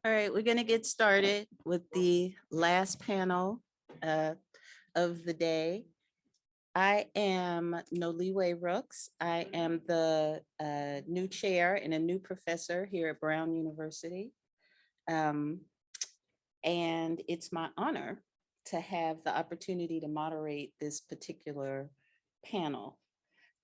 All right, we're going to get started with the last panel uh, of the day. I am Noliwe Rooks. I am the new chair and a new professor here at Brown University. Um, and it's my honor to have the opportunity to moderate this particular panel.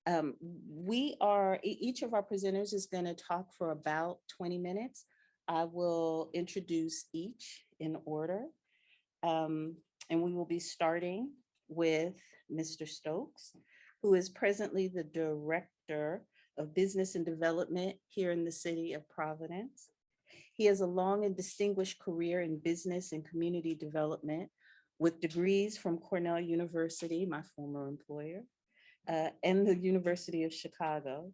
Each of our presenters is going to talk for about 20 minutes. I will introduce each in order. And we will be starting with Mr. Stokes, who is presently the Director of Business and Development here in the city of Providence. He has a long and distinguished career in business and community development with degrees from Cornell University, my former employer, and the University of Chicago.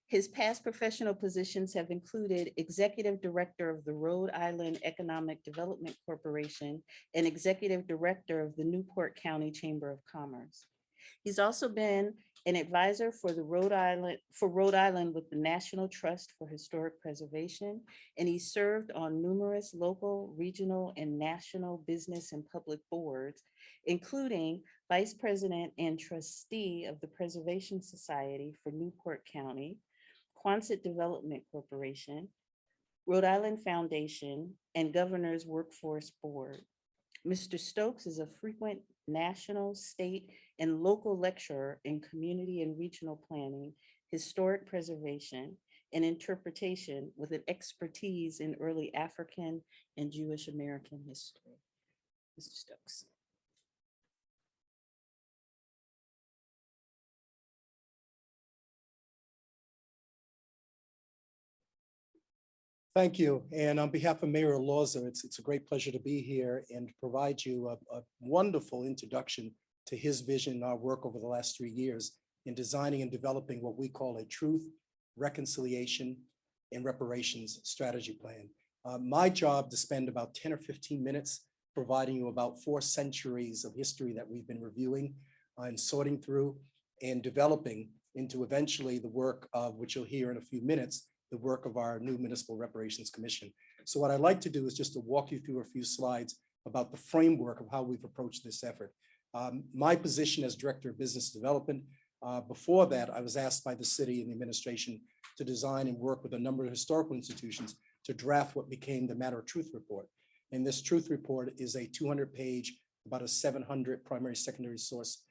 His past professional positions have included Executive Director of the Rhode Island Economic Development Corporation and Executive Director of the Newport County Chamber of Commerce. He's also been an advisor for Rhode Island with the National Trust for Historic Preservation, and he served on numerous local, regional, and national business and public boards, including Vice President and Trustee of the Preservation Society for Newport County, Quonset Development Corporation, Rhode Island Foundation, and Governor's Workforce Board. Mr. Stokes is a frequent national, state, and local lecturer in community and regional planning, historic preservation, and interpretation with an expertise in early African and Jewish American history. Mr. Stokes. Thank you. And on behalf of Mayor Elorza, it's a great pleasure to be here and provide you a wonderful introduction to his vision and our work over the last 3 years in designing and developing what we call a truth, reconciliation, and reparations strategy plan. My job to spend about 10 or 15 minutes providing you about 4 centuries of history that we've been reviewing and sorting through and developing into eventually the work of, which you'll hear in a few minutes, the work of our new Municipal Reparations Commission. So what I'd like to do is just to walk you through a few slides about the framework of how we've approached this effort. My position as Director of Business Development, before that, I was asked by the city and the administration to design and work with a number of historical institutions to draft what became the Matter of Truth Report. And this Truth Report is a 200-page, about a 700 primary secondary source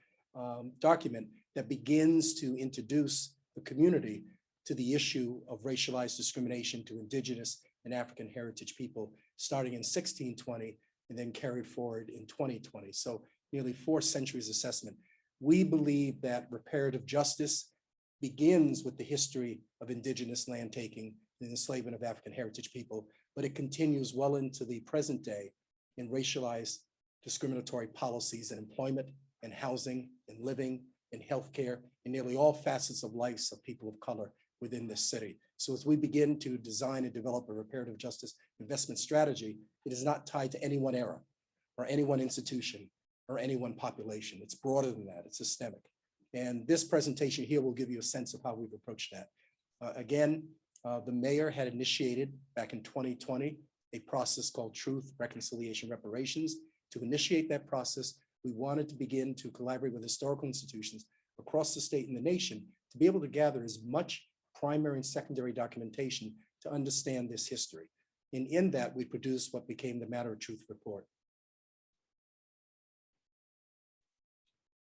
document that begins to introduce the community to the issue of racialized discrimination to Indigenous and African heritage people, starting in 1620 and then carried forward in 2020. So nearly 4 centuries assessment. We believe that reparative justice begins with the history of Indigenous land taking and enslavement of African heritage people, but it continues well into the present day in racialized discriminatory policies in employment and housing and living and healthcare in nearly all facets of lives of people of color within this city. So as we begin to design and develop a reparative justice investment strategy, it is not tied to any one era or any one institution or any one population. It's broader than that, it's systemic. And this presentation here will give you a sense of how we've approached that. The mayor had initiated back in 2020 a process called Truth, Reconciliation, Reparations. To initiate that process, we wanted to begin to collaborate with historical institutions across the state and the nation to be able to gather as much primary and secondary documentation to understand this history. And in that, we produced what became the Matter of Truth Report.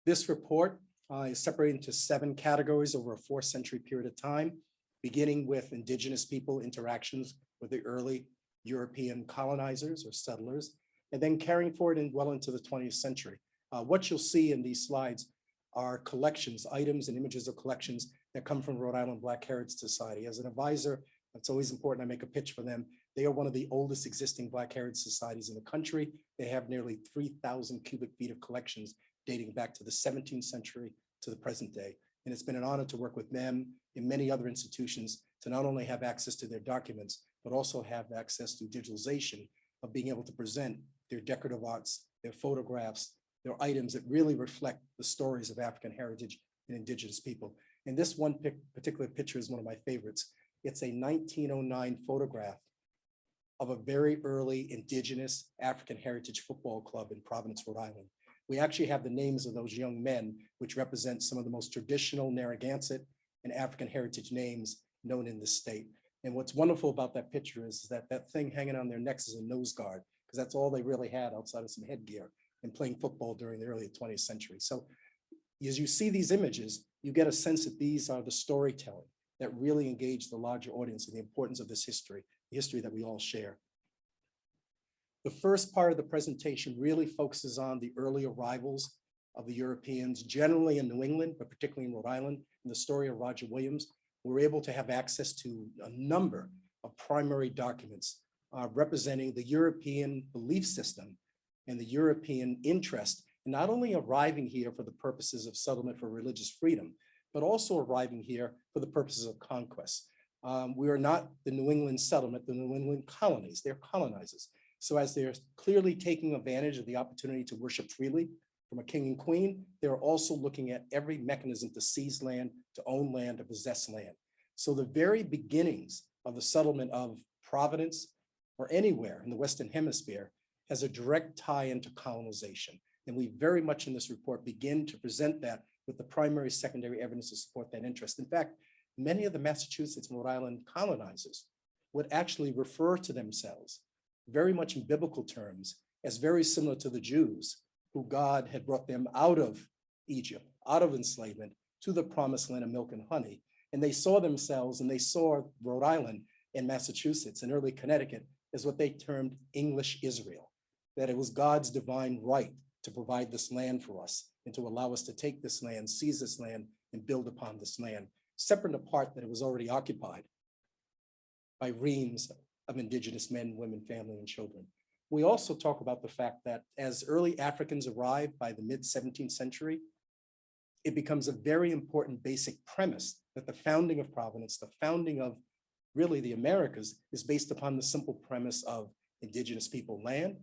This report is separated into 7 categories over a 4-century period of time, beginning with Indigenous people interactions with the early European colonizers or settlers, and then carrying forward well into the 20th century. What you'll see in these slides are collections, items and images of collections that come from Rhode Island Black Heritage Society. As an advisor, it's always important I make a pitch for them. They are one of the oldest existing Black Heritage Societies in the country. They have nearly 3,000 cubic feet of collections dating back to the 17th century to the present day. And it's been an honor to work with them and many other institutions to not only have access to their documents, but also have access to digitalization of being able to present their decorative arts, their photographs, their items that really reflect the stories of African heritage and Indigenous people. And this one particular picture is one of my favorites. It's a 1909 photograph of a very early indigenous African heritage football club in Providence, Rhode Island. We actually have the names of those young men, which represent some of the most traditional Narragansett and African heritage names known in this state. And what's wonderful about that picture is that that thing hanging on their necks is a nose guard, because that's all they really had outside of some headgear in playing football during the early 20th century. So as you see these images, you get a sense that these are the storytelling that really engage the larger audience and the importance of this history, the history that we all share. The first part of the presentation really focuses on the early arrivals of the Europeans, generally in New England, but particularly in Rhode Island, and the story of Roger Williams. We're able to have access to a number of primary documents representing the European belief system and the European interest in not only arriving here for the purposes of settlement for religious freedom, but also arriving here for the purposes of conquest. We are not the New England settlement, the New England colonies, they're colonizers. So as they're clearly taking advantage of the opportunity to worship freely from a king and queen, they're also looking at every mechanism to seize land, to own land, to possess land. So the very beginnings of the settlement of Providence or anywhere in the Western Hemisphere has a direct tie into colonization. And we very much in this report begin to present that with the primary secondary evidence to support that interest. In fact, many of the Massachusetts and Rhode Island colonizers would actually refer to themselves very much in biblical terms as very similar to the Jews who God had brought them out of Egypt, out of enslavement to the promised land of milk and honey. And they saw themselves and they saw Rhode Island and Massachusetts and early Connecticut as what they termed English Israel, that it was God's divine right to provide this land for us and to allow us to take this land, seize this land, and build upon this land, separate and apart that it was already occupied by reams of indigenous men, women, family, and children. We also talk about the fact that as early Africans arrived by the mid-17th century, it becomes a very important basic premise that the founding of Providence, the founding of really the Americas, is based upon the simple premise of indigenous people land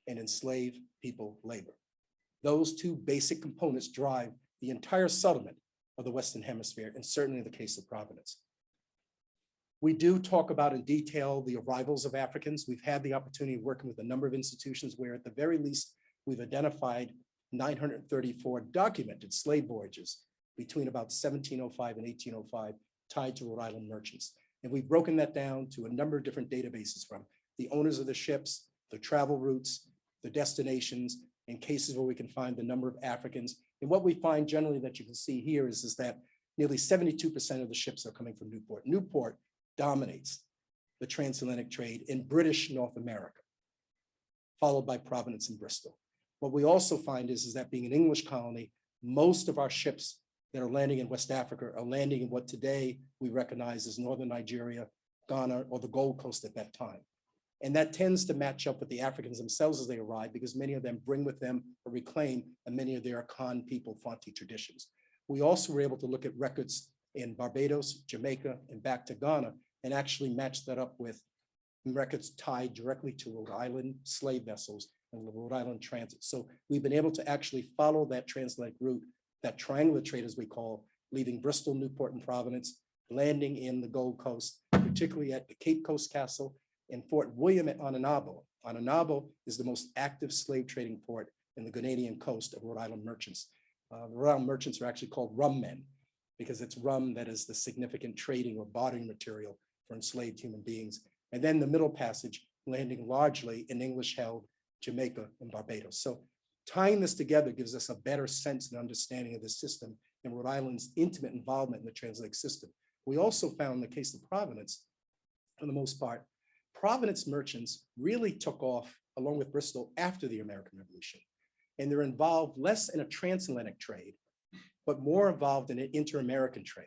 and enslaved people labor. Those two basic components drive the entire settlement of the Western Hemisphere, and certainly in the case of Providence. We do talk about in detail the arrivals of Africans. We've had the opportunity of working with a number of institutions where at the very least, we've identified 934 documented slave voyages between about 1705 and 1805 tied to Rhode Island merchants. And we've broken that down to a number of different databases from the owners of the ships, the travel routes, the destinations, and cases where we can find the number of Africans. And what we find generally that you can see here is that nearly 72% of the ships are coming from Newport. Newport dominates the transatlantic trade in British North America, followed by Providence and Bristol. What we also find is that being an English colony, most of our ships that are landing in West Africa are landing in what today we recognize as Northern Nigeria, Ghana, or the Gold Coast at that time. And that tends to match up with the Africans themselves as they arrive, because many of them bring with them or reclaim and many of their Akan people Fonte traditions. We also were able to look at records in Barbados, Jamaica, and back to Ghana, and actually match that up with records tied directly to Rhode Island slave vessels and the Rhode Island transit. So we've been able to actually follow that transatlantic route, that triangular trade as we call, leaving Bristol, Newport, and Providence, landing in the Gold Coast, particularly at the Cape Coast Castle and Fort William at Ananabo. Ananabo is the most active slave trading port in the Ghanaian coast of Rhode Island merchants. The Rhode Island merchants are actually called rum men because it's rum that is the significant trading or bartering material for enslaved human beings. And then the Middle Passage landing largely in English-held Jamaica and Barbados. So tying this together gives us a better sense and understanding of the system and Rhode Island's intimate involvement in the transatlantic system. We also found in the case of Providence, for the most part, Providence merchants really took off along with Bristol after the American Revolution. And they're involved less in a transatlantic trade, but more involved in an inter-American trade.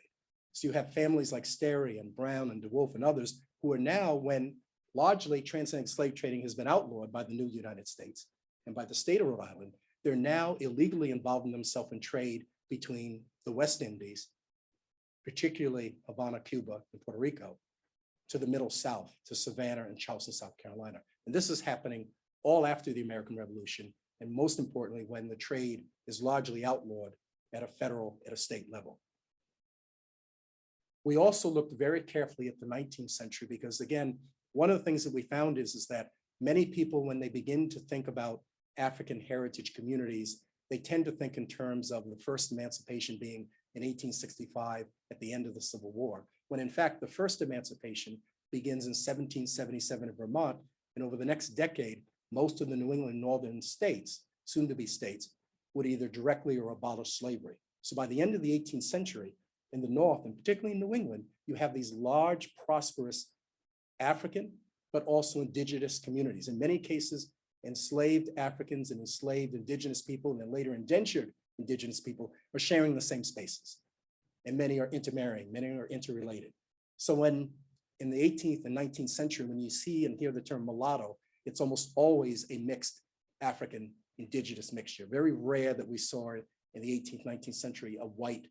So you have families like Sterry and Brown and DeWolf and others who are now, when largely transatlantic slave trading has been outlawed by the new United States and by the state of Rhode Island, they're now illegally involving themselves in trade between the West Indies, particularly Havana, Cuba, and Puerto Rico, to the Middle South, to Savannah and Charleston, South Carolina. And this is happening all after the American Revolution, and most importantly, when the trade is largely outlawed at a federal, at a state level. We also looked very carefully at the 19th century because, again, one of the things that we found is that many people, when they begin to think about African heritage communities, they tend to think in terms of the first emancipation being in 1865 at the end of the Civil War, when in fact the first emancipation begins in 1777 in Vermont, and over the next decade, most of the New England northern states, soon to be states, would either directly or abolish slavery. So by the end of the 18th century, in the North, and particularly in New England, you have these large, prosperous African, but also indigenous communities. In many cases, enslaved Africans and enslaved indigenous people, and then later indentured indigenous people are sharing the same spaces. And many are intermarrying, many are interrelated. So when in the 18th and 19th century, when you see and hear the term mulatto, it's almost always a mixed African indigenous mixture. Very rare that we saw in the 18th, 19th century, a white,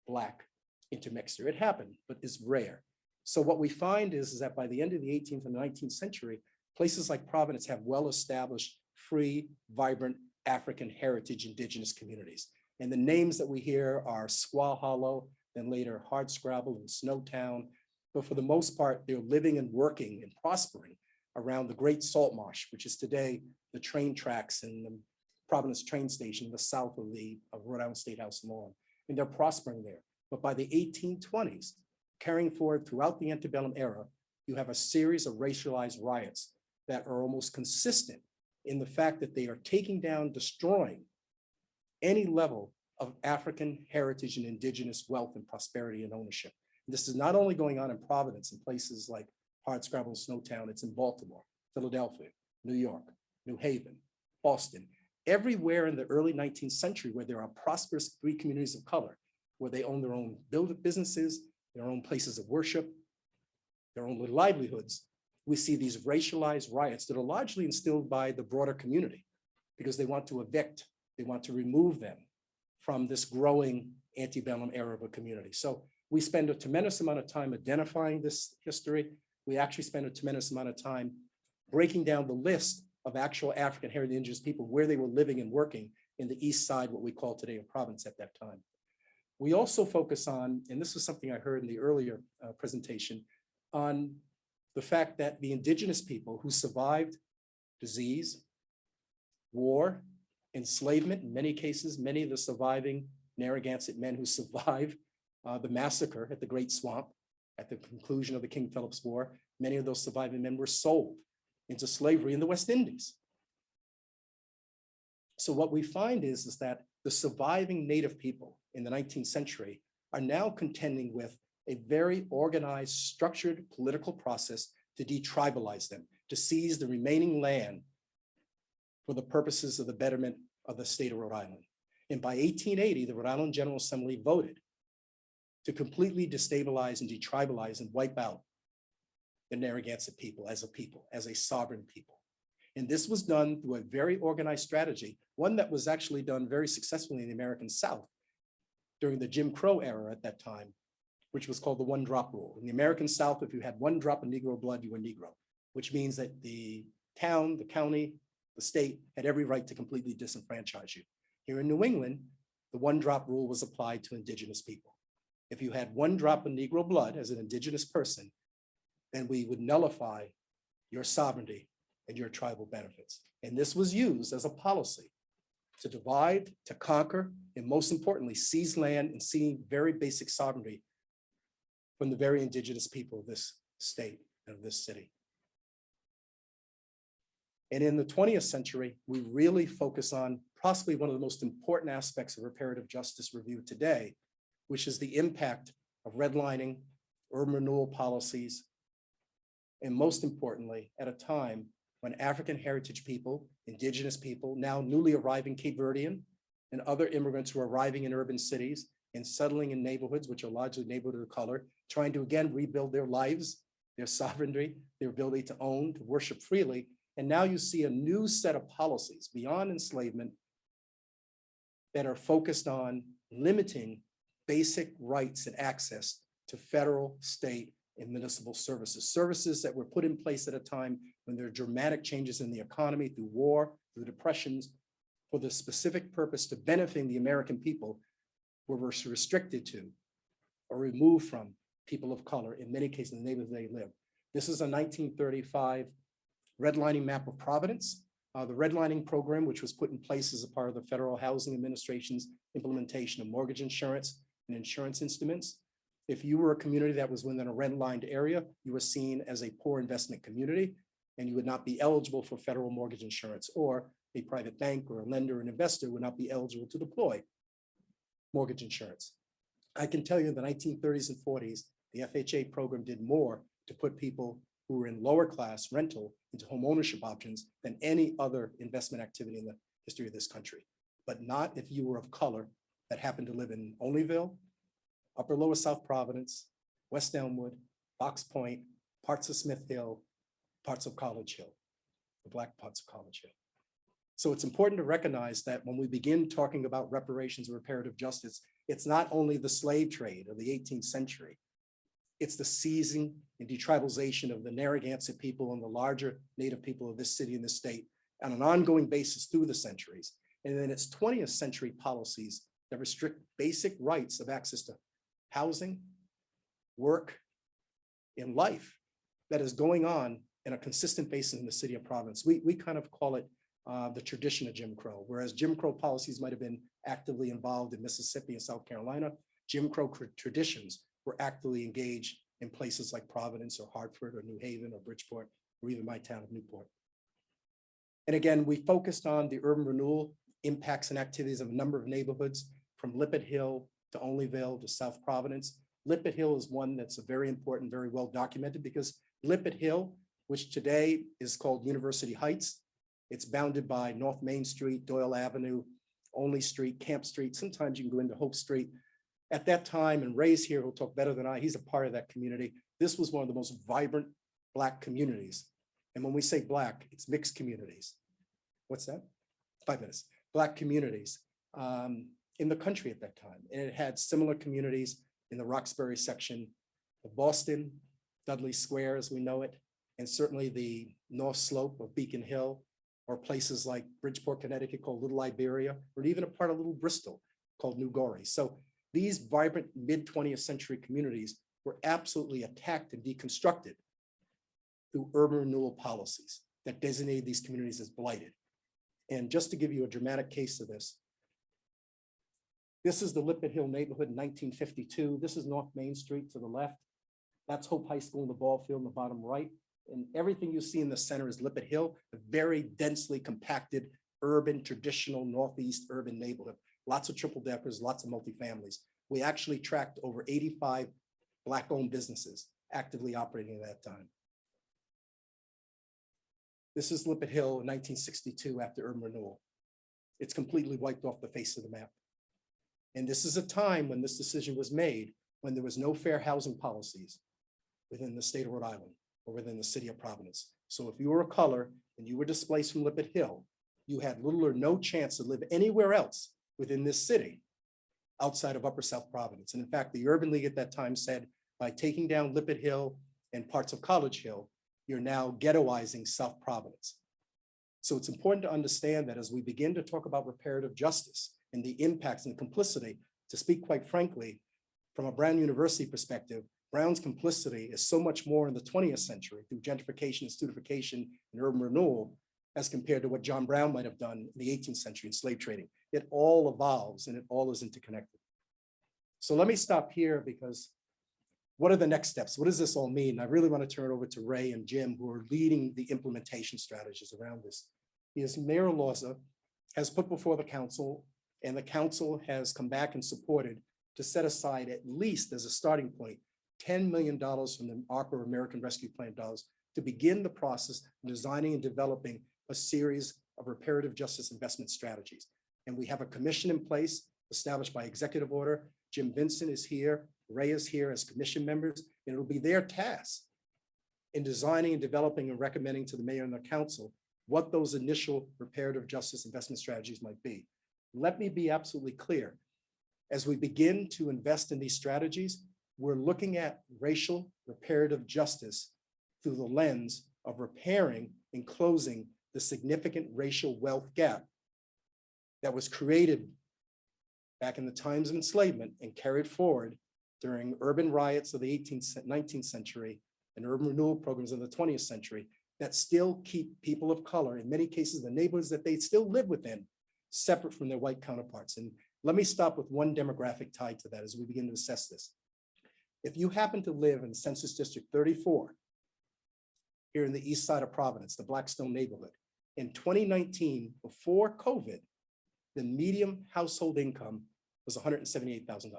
black intermixture. It happened, but it's rare. So what we find is that by the end of the 18th and 19th century, places like Providence have well-established, free, vibrant African heritage indigenous communities. And the names that we hear are Squaw Hollow, then later Hardscrabble and Snowtown. But for the most part, they're living and working and prospering around the Great Salt Marsh, which is today the train tracks and the Providence train station in the south of Rhode Island State House lawn. And they're prospering there. But by the 1820s, carrying forward throughout the antebellum era, you have a series of racialized riots that are almost consistent in the fact that they are taking down, destroying any level of African heritage and indigenous wealth and prosperity and ownership. And this is not only going on in Providence and places like Hardscrabble and Snowtown, it's in Baltimore, Philadelphia, New York, New Haven, Boston, everywhere in the early 19th century where there are prosperous free communities of color, where they own their own businesses, their own places of worship, their own livelihoods, we see these racialized riots that are largely instilled by the broader community because they want to evict, they want to remove them from this growing antebellum era of a community. So we spend a tremendous amount of time identifying this history. We actually spend a tremendous amount of time breaking down the list of actual African heritage indigenous people, where they were living and working in the East Side, what we call today of Providence at that time. We also focus on, and this was something I heard in the earlier presentation, on the fact that the indigenous people who survived disease, war, enslavement, in many cases, many of the surviving Narragansett men who survived the massacre at the Great Swamp at the conclusion of the King Philip's War, many of those surviving men were sold into slavery in the West Indies. So what we find is that the surviving Native people in the 19th century are now contending with a very organized, structured political process to detribalize them, to seize the remaining land for the purposes of the betterment of the state of Rhode Island. And by 1880, the Rhode Island General Assembly voted to completely destabilize and detribalize and wipe out the Narragansett people, as a sovereign people. And this was done through a very organized strategy, one that was actually done very successfully in the American South during the Jim Crow era at that time, which was called the one drop rule. In the American South, if you had one drop of Negro blood, you were Negro, which means that the town, the county, the state had every right to completely disenfranchise you. Here in New England, the one drop rule was applied to indigenous people. If you had one drop of Negro blood as an indigenous person, then we would nullify your sovereignty and your tribal benefits. And this was used as a policy to divide, to conquer, and most importantly, seize land and seize very basic sovereignty from the very indigenous people of this state and of this city. And in the 20th century, we really focus on possibly one of the most important aspects of reparative justice review today, which is the impact of redlining, urban renewal policies, and most importantly, at a time when African heritage people, indigenous people, now newly arriving Cape Verdean and other immigrants who are arriving in urban cities and settling in neighborhoods, which are largely neighborhood of color, trying to again rebuild their lives, their sovereignty, their ability to own, to worship freely. And now you see a new set of policies beyond enslavement that are focused on limiting basic rights and access to federal, state, and municipal services, services that were put in place at a time when there are dramatic changes in the economy through war, through depressions, for the specific purpose to benefiting the American people were restricted to or removed from people of color, in many cases in the neighborhoods they live. This is a 1935 redlining map of Providence. The redlining program, which was put in place as a part of the Federal Housing Administration's implementation of mortgage insurance and insurance instruments. If you were a community that was within a redlined area, you were seen as a poor investment community, and you would not be eligible for federal mortgage insurance, or a private bank or a lender or an investor would not be eligible to deploy mortgage insurance. I can tell you in the 1930s and 40s, the FHA program did more to put people who were in lower class rental into home ownership options than any other investment activity in the history of this country. But not if you were of color that happened to live in Olneyville, Upper Lower South Providence, West Elmwood, Fox Point, parts of Smith Hill, parts of College Hill, the Black parts of College Hill. So it's important to recognize that when we begin talking about reparations or reparative justice, it's not only the slave trade of the 18th century, it's the seizing and detribalization of the Narragansett people and the larger Native people of this city and this state on an ongoing basis through the centuries. And then it's 20th century policies that restrict basic rights of access to housing, work, and life that is going on in a consistent basis in the city of Providence. We kind of call it the tradition of Jim Crow, whereas Jim Crow policies might have been actively involved in Mississippi and South Carolina, Jim Crow traditions were actively engaged in places like Providence or Hartford or New Haven or Bridgeport, or even my town of Newport. And again, we focused on the urban renewal impacts and activities of a number of neighborhoods from Lippet Hill to Olneyville to South Providence. Lippet Hill is one that's a very important, very well documented, because Lippet Hill, which today is called University Heights, it's bounded by North Main Street, Doyle Avenue, Olney Street, Camp Street. Sometimes you can go into Hope Street. At that time, and Ray's here, who'll talk better than I, he's a part of that community. This was one of the most vibrant Black communities. And when we say Black, it's mixed communities. What's that? 5 minutes. Black communities in the country at that time. And it had similar communities in the Roxbury section of Boston, Dudley Square as we know it, and certainly the North Slope of Beacon Hill, or places like Bridgeport, Connecticut called Little Iberia, or even a part of Little Bristol called New Gorey. So these vibrant mid-20th century communities were absolutely attacked and deconstructed through urban renewal policies that designated these communities as blighted. And just to give you a dramatic case of this, this is the Lippet Hill neighborhood in 1952. This is North Main Street to the left. That's Hope High School in the ball field in the bottom right. And everything you see in the center is Lippet Hill, a very densely compacted, urban, traditional Northeast urban neighborhood. Lots of triple deckers, lots of multifamilies. We actually tracked over 85 Black-owned businesses actively operating at that time. This is Lippet Hill in 1962 after urban renewal. It's completely wiped off the face of the map. And this is a time when this decision was made, when there was no fair housing policies within the state of Rhode Island or within the city of Providence. So if you were a color and you were displaced from Lippet Hill, you had little or no chance to live anywhere else within this city outside of Upper South Providence. And in fact, the Urban League at that time said, by taking down Lippet Hill and parts of College Hill, you're now ghettoizing South Providence. So it's important to understand that as we begin to talk about reparative justice and the impacts and complicity, to speak quite frankly, from a Brown University perspective, Brown's complicity is so much more in the 20th century through gentrification and studification and urban renewal as compared to what John Brown might have done in the 18th century in slave trading. It all evolves and it all is interconnected. So let me stop here, because what are the next steps? What does this all mean? I really want to turn it over to Ray and Jim, who are leading the implementation strategies around this. Because Mayor Elorza has put before the council, and the council has come back and supported, to set aside at least as a starting point, $10 million from the ARPA American Rescue Plan dollars to begin the process of designing and developing a series of reparative justice investment strategies. And we have a commission in place established by executive order. Jim Vincent is here, Ray is here as commission members, and it'll be their task in designing and developing and recommending to the mayor and the council what those initial reparative justice investment strategies might be. Let me be absolutely clear. As we begin to invest in these strategies, we're looking at racial reparative justice through the lens of repairing and closing the significant racial wealth gap that was created back in the times of enslavement and carried forward during urban riots of the 18th, 19th century and urban renewal programs in the 20th century that still keep people of color, in many cases, the neighborhoods that they still live within, separate from their white counterparts. And let me stop with one demographic tied to that as we begin to assess this. If you happen to live in Census District 34, here in the east side of Providence, the Blackstone neighborhood, in 2019, before COVID, the median household income was $178,000.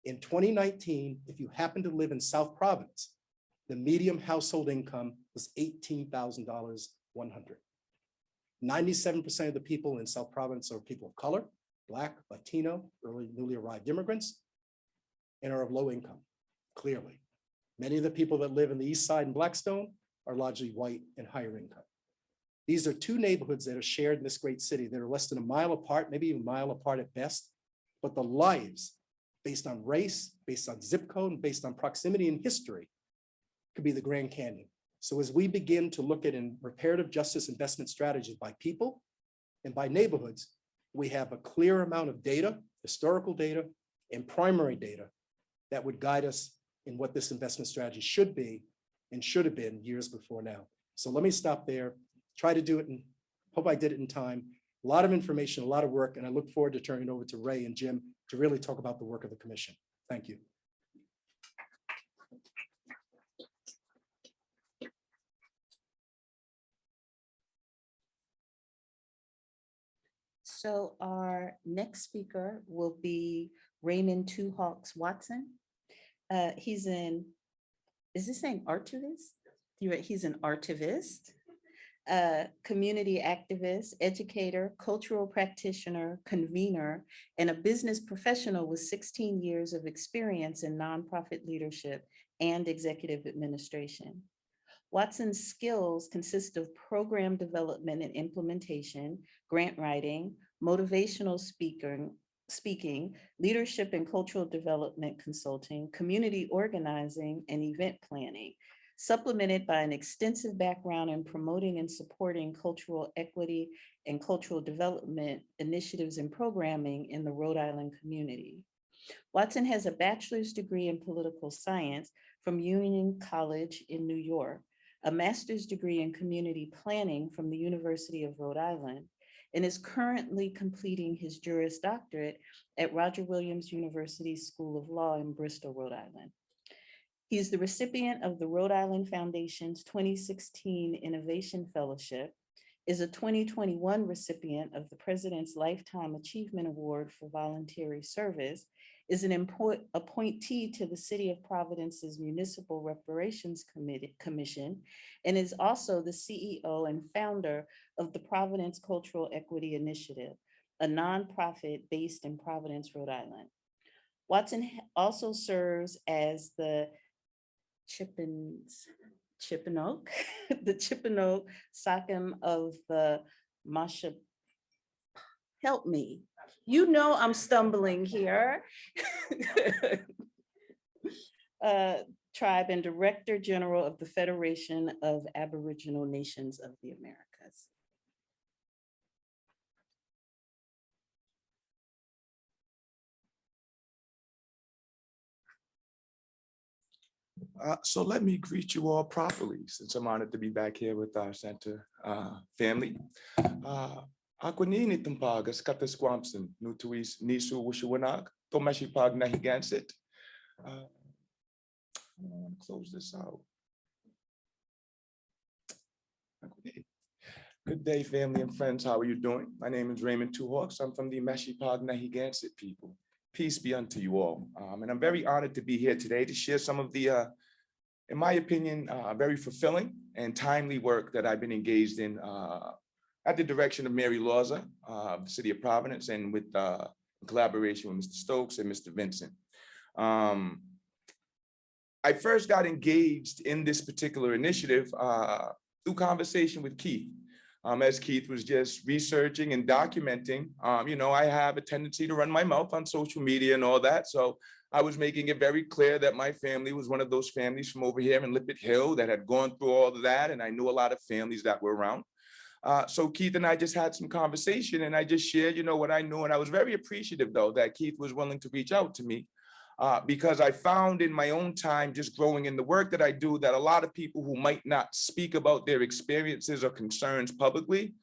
In 2019, if you happen to live in South Providence, the median household income was $18,100. 97% of the people in South Providence are people of color, Black, Latino, newly arrived immigrants, and are of low income, clearly. Many of the people that live in the east side in Blackstone are largely white and higher income. These are two neighborhoods that are shared in this great city that are less than a mile apart, maybe even a mile apart at best, but the lives based on race, based on zip code, and based on proximity and history could be the Grand Canyon. So as we begin to look at reparative justice investment strategies by people and by neighborhoods, we have a clear amount of data, historical data, and primary data that would guide us in what this investment strategy should be and should have been years before now. So let me stop there, try to do it, and hope I did it in time. A lot of information, a lot of work, and I look forward to turning it over to Ray and Jim to really talk about the work of the commission. Thank you. So our next speaker will be Raymond Two Hawks Watson. He's an, is this saying archivist? You're right, he's an archivist, community activist, educator, cultural practitioner, convener, and a business professional with 16 years of experience in nonprofit leadership and executive administration. Watson's skills consist of program development and implementation, grant writing, motivational speaking, leadership and cultural development consulting, community organizing, and event planning, supplemented by an extensive background in promoting and supporting cultural equity and cultural development initiatives and programming in the Rhode Island community. Watson has a bachelor's degree in political science from Union College in New York, a master's degree in community planning from the University of Rhode Island, and is currently completing his Juris Doctorate at Roger Williams University School of Law in Bristol, Rhode Island. He is the recipient of the Rhode Island Foundation's 2016 Innovation Fellowship, is a 2021 recipient of the President's Lifetime Achievement Award for Voluntary Service, is an appointee to the City of Providence's Municipal Reparations Commission, and is also the CEO and founder of the Providence Cultural Equity Initiative, a nonprofit based in Providence, Rhode Island. Watson also serves as the Chippewa, the Chippewa Sachem of the Masha. Help me. You know I'm stumbling here. Tribe and Director General of the Federation of Aboriginal Nations of the Americas. So let me greet you all properly, since I'm honored to be back here with our center family. Aquanini Tumpagas, Katasquamson, Nutuis, Nisu, Wishawanak, Tomashi Pag Nahigansit. I want to close this out. Good day, family and friends. How are you doing? My name is Raymond Two Hawks. I'm from the Mashipag Nahigansit people. Peace be unto you all. And I'm very honored to be here today to share some of the, in my opinion, very fulfilling and timely work that I've been engaged in at the direction of Mary Lawser, the City of Providence, and with in collaboration with Mr. Stokes and Mr. Vincent. I first got engaged in this particular initiative through conversation with Keith. As Keith was just researching and documenting, you know, I have a tendency to run my mouth on social media and all that. So I was making it very clear that my family was one of those families from over here in Lippert Hill that had gone through all of that. And I knew a lot of families that were around. So Keith and I just had some conversation and I just shared, you know, what I knew. And I was very appreciative, though, that Keith was willing to reach out to me because I found in my own time, just growing in the work that I do, that a lot of people who might not speak about their experiences or concerns publicly,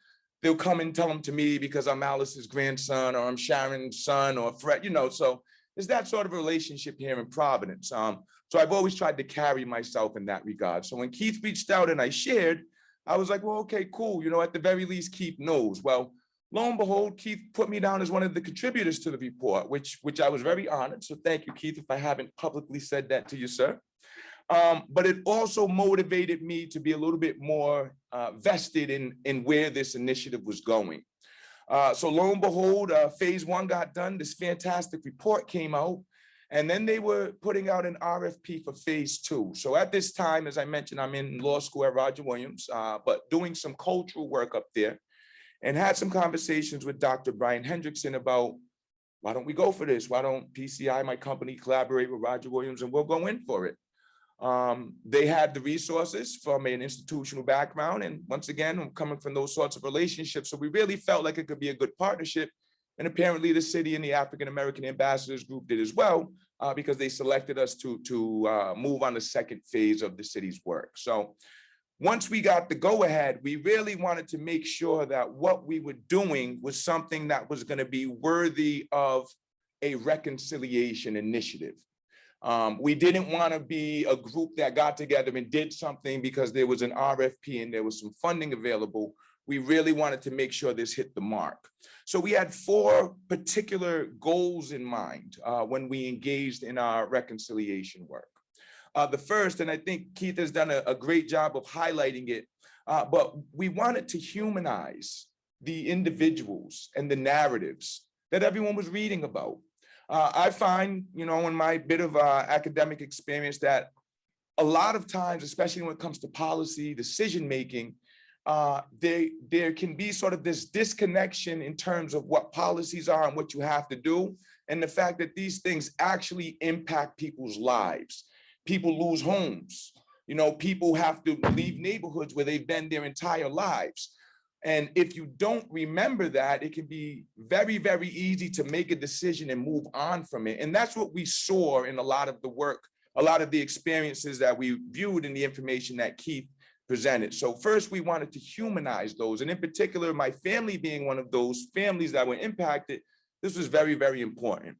they'll come and tell them to me because I'm Alice's grandson or I'm Sharon's son or Fred, so there's that sort of relationship here in Providence. So I've always tried to carry myself in that regard. So when Keith reached out and I shared, I was like, well, okay, cool. At the very least, Keith knows. Well, lo and behold, Keith put me down as one of the contributors to the report, which I was very honored. So thank you, Keith, if I haven't publicly said that to you, sir. But it also motivated me to be a little bit more vested in where this initiative was going. So lo and behold, phase 1 got done. This fantastic report came out. And then they were putting out an RFP for phase 2. So at this time, as I mentioned, I'm in law school at Roger Williams, but doing some cultural work up there, and had some conversations with Dr. Brian Hendrickson about, why don't we go for this? Why don't PCI, my company, collaborate with Roger Williams and we'll go in for it? They had the resources from an institutional background. And once again, I'm coming from those sorts of relationships. So we really felt like it could be a good partnership. And apparently the city and the African-American Ambassadors Group did as well, because they selected us to move on the second phase of the city's work. So once we got the go-ahead, we really wanted to make sure that what we were doing was something that was going to be worthy of a reconciliation initiative. We didn't want to be a group that got together and did something because there was an RFP and there was some funding available. We really wanted to make sure this hit the mark. So we had 4 particular goals in mind when we engaged in our reconciliation work. The first, and I think Keith has done a great job of highlighting it, but we wanted to humanize the individuals and the narratives that everyone was reading about. I find, in my bit of academic experience, that a lot of times, especially when it comes to policy decision-making, there can be sort of this disconnection in terms of what policies are and what you have to do, and the fact that these things actually impact people's lives. People lose homes. People have to leave neighborhoods where they've been their entire lives. And if you don't remember that, it can be very, very easy to make a decision and move on from it. And that's what we saw in a lot of the work, a lot of the experiences that we viewed in the information that Keith presented. So first, we wanted to humanize those. And in particular, my family being one of those families that were impacted, this was very, very important.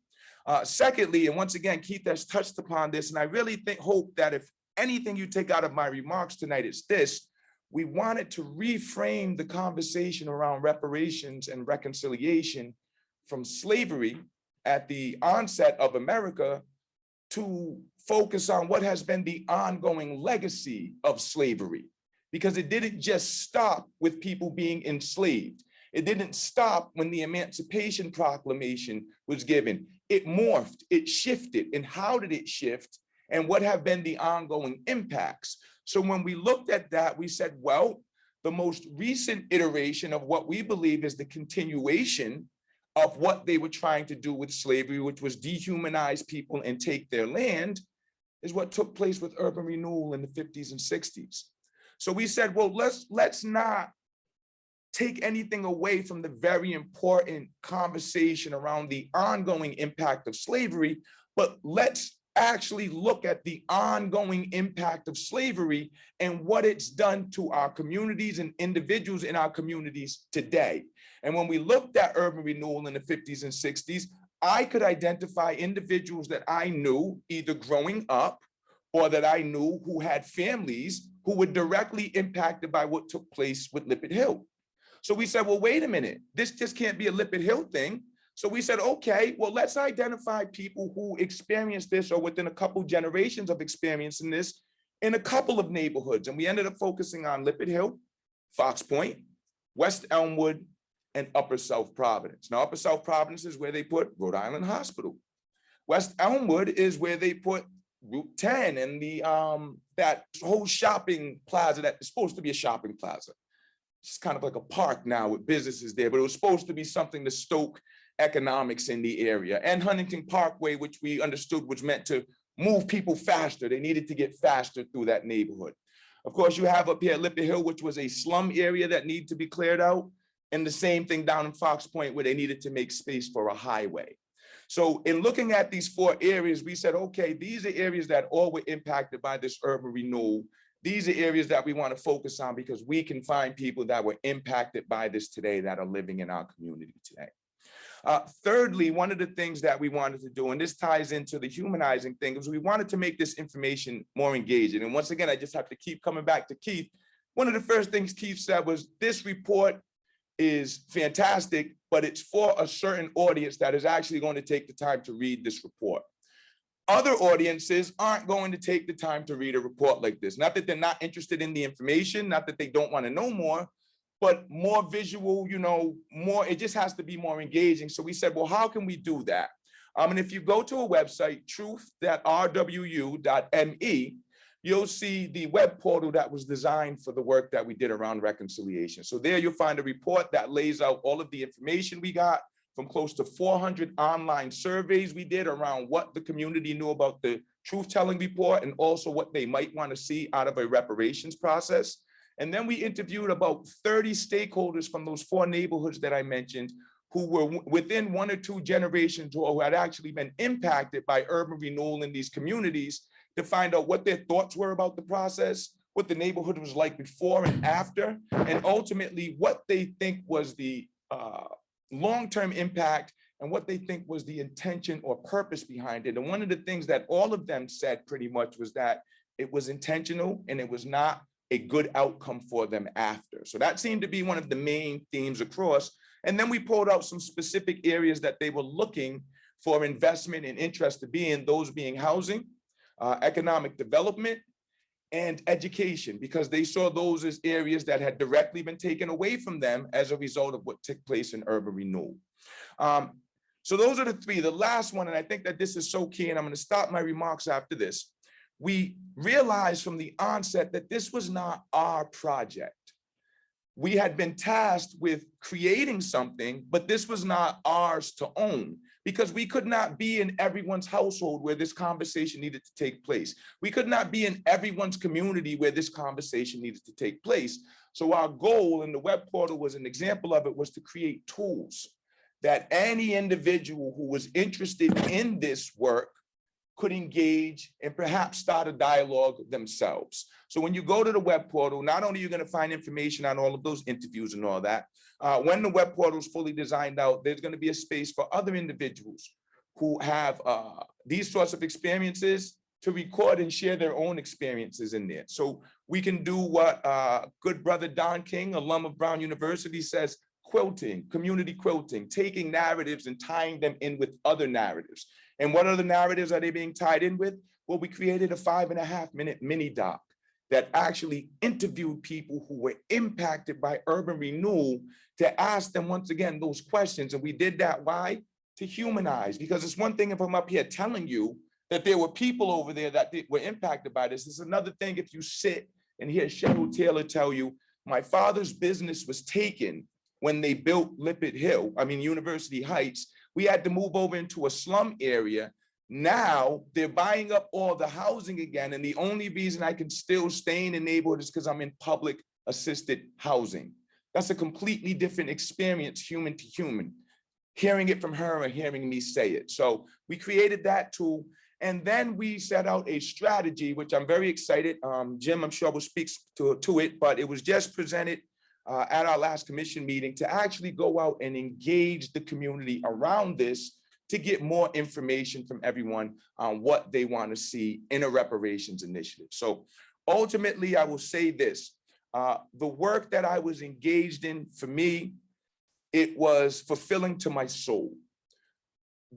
Secondly, and once again, Keith has touched upon this, and I really hope that if anything you take out of my remarks tonight, it's this: we wanted to reframe the conversation around reparations and reconciliation from slavery at the onset of America to focus on what has been the ongoing legacy of slavery, because it didn't just stop with people being enslaved. It didn't stop when the Emancipation Proclamation was given. It morphed, it shifted. And how did it shift? And what have been the ongoing impacts? So when we looked at that, we said, well, the most recent iteration of what we believe is the continuation of what they were trying to do with slavery, which was dehumanize people and take their land, is what took place with urban renewal in the 50s and 60s. So we said, well, let's not take anything away from the very important conversation around the ongoing impact of slavery, but let's actually look at the ongoing impact of slavery and what it's done to our communities and individuals in our communities today. And when we looked at urban renewal in the 50s and 60s, I could identify individuals that I knew either growing up or that I knew who had families who were directly impacted by what took place with Lippitt Hill. So we said, well, wait a minute, this just can't be a Lippitt Hill thing. So we said, okay, well, let's identify people who experienced this or within a couple generations of experiencing this in a couple of neighborhoods. And we ended up focusing on Lippitt Hill, Fox Point, West Elmwood, and Upper South Providence. Now, Upper South Providence is where they put Rhode Island Hospital. West Elmwood is where they put Route 10 and the that whole shopping plaza that is supposed to be a shopping plaza. It's kind of like a park now with businesses there, but it was supposed to be something to stoke economics in the area. And Huntington Parkway, which we understood was meant to move people faster. They needed to get faster through that neighborhood. Of course, you have up here Lippitt Hill, which was a slum area that needed to be cleared out. And the same thing down in Fox Point, where they needed to make space for a highway. So in looking at these 4 areas, we said, okay, these are areas that all were impacted by this urban renewal. These are areas that we want to focus on because we can find people that were impacted by this today that are living in our community today. Thirdly, one of the things that we wanted to do, and this ties into the humanizing thing, is we wanted to make this information more engaging. And once again, I just have to keep coming back to Keith. One of the first things Keith said was, this report is fantastic, but it's for a certain audience that is actually going to take the time to read this report. Other audiences aren't going to take the time to read a report like this. Not that they're not interested in the information, not that they don't want to know more, but more visual, more, it just has to be more engaging. So we said, well, how can we do that? And if you go to a website, truth.rwu.me, you'll see the web portal that was designed for the work that we did around reconciliation. So there you'll find a report that lays out all of the information we got from close to 400 online surveys we did around what the community knew about the truth-telling report and also what they might want to see out of a reparations process. And then we interviewed about 30 stakeholders from those 4 neighborhoods that I mentioned who were within 1 or 2 generations or who had actually been impacted by urban renewal in these communities to find out what their thoughts were about the process, what the neighborhood was like before and after, and ultimately what they think was the long-term impact and what they think was the intention or purpose behind it. And one of the things that all of them said pretty much was that it was intentional and it was not a good outcome for them after. So that seemed to be one of the main themes across. And then we pulled out some specific areas that they were looking for investment and interest to be in, those being housing, economic development, and education, because they saw those as areas that had directly been taken away from them as a result of what took place in urban renewal. So those are the 3. The last one, and I think that this is so key, and I'm going to stop my remarks after this. We realized from the onset that this was not our project. We had been tasked with creating something, but this was not ours to own because we could not be in everyone's household where this conversation needed to take place. We could not be in everyone's community where this conversation needed to take place. So our goal, and the web portal was an example of it, was to create tools that any individual who was interested in this work could engage and perhaps start a dialogue themselves. So when you go to the web portal, not only are you going to find information on all of those interviews and all that, when the web portal is fully designed out, there's going to be a space for other individuals who have these sorts of experiences to record and share their own experiences in there. So we can do what good brother Don King, alum of Brown University, says, quilting, community quilting, taking narratives and tying them in with other narratives. And what other narratives are they being tied in with? Well, we created a 5.5-minute mini doc that actually interviewed people who were impacted by urban renewal to ask them, once again, those questions. And we did that, why? To humanize, because it's one thing if I'm up here telling you that there were people over there that were impacted by this. It's another thing if you sit and hear Cheryl Taylor tell you, my father's business was taken when they built University Heights. We had to move over into a slum area. Now they're buying up all the housing again. And the only reason I can still stay in the neighborhood is because I'm in public assisted housing. That's a completely different experience, human to human, hearing it from her or hearing me say it. So we created that tool. And then we set out a strategy, which I'm very excited. Jim, I'm sure will speak to it, but it was just presented at our last commission meeting to actually go out and engage the community around this to get more information from everyone on what they want to see in a reparations initiative. So ultimately, I will say this, the work that I was engaged in, for me, it was fulfilling to my soul.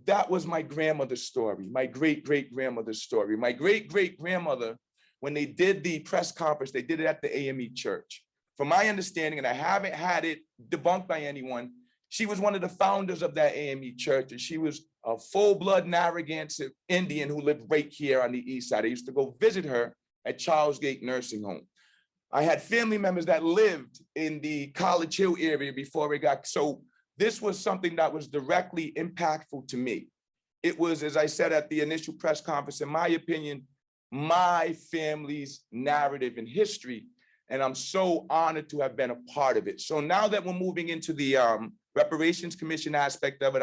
That was my grandmother's story, my great-great-grandmother's story. My great-great-grandmother, when they did the press conference, they did it at the AME church. From my understanding, and I haven't had it debunked by anyone, she was one of the founders of that AME church, and she was a full-blood Narragansett Indian who lived right here on the east side. I used to go visit her at Charles Gate Nursing Home. I had family members that lived in the College Hill area before it got, so this was something that was directly impactful to me. It was, as I said at the initial press conference, in my opinion, my family's narrative and history. And I'm so honored to have been a part of it. So now that we're moving into the Reparations Commission aspect of it,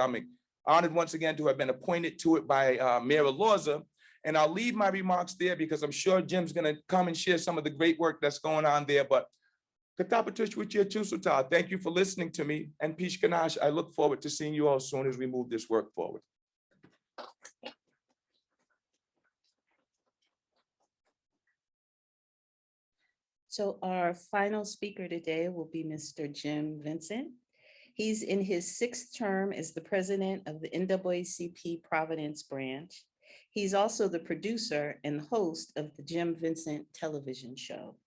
Honored once again to have been appointed to it by Mayor Elorza. And I'll leave my remarks there because I'm sure Jim's gonna come and share some of the great work that's going on there. But thank you for listening to me. And Pish Ganache, I look forward to seeing you all soon as we move this work forward. So our final speaker today will be Mr. Jim Vincent. He's in his 6th term as the president of the NAACP Providence branch. He's also the producer and host of the Jim Vincent television show.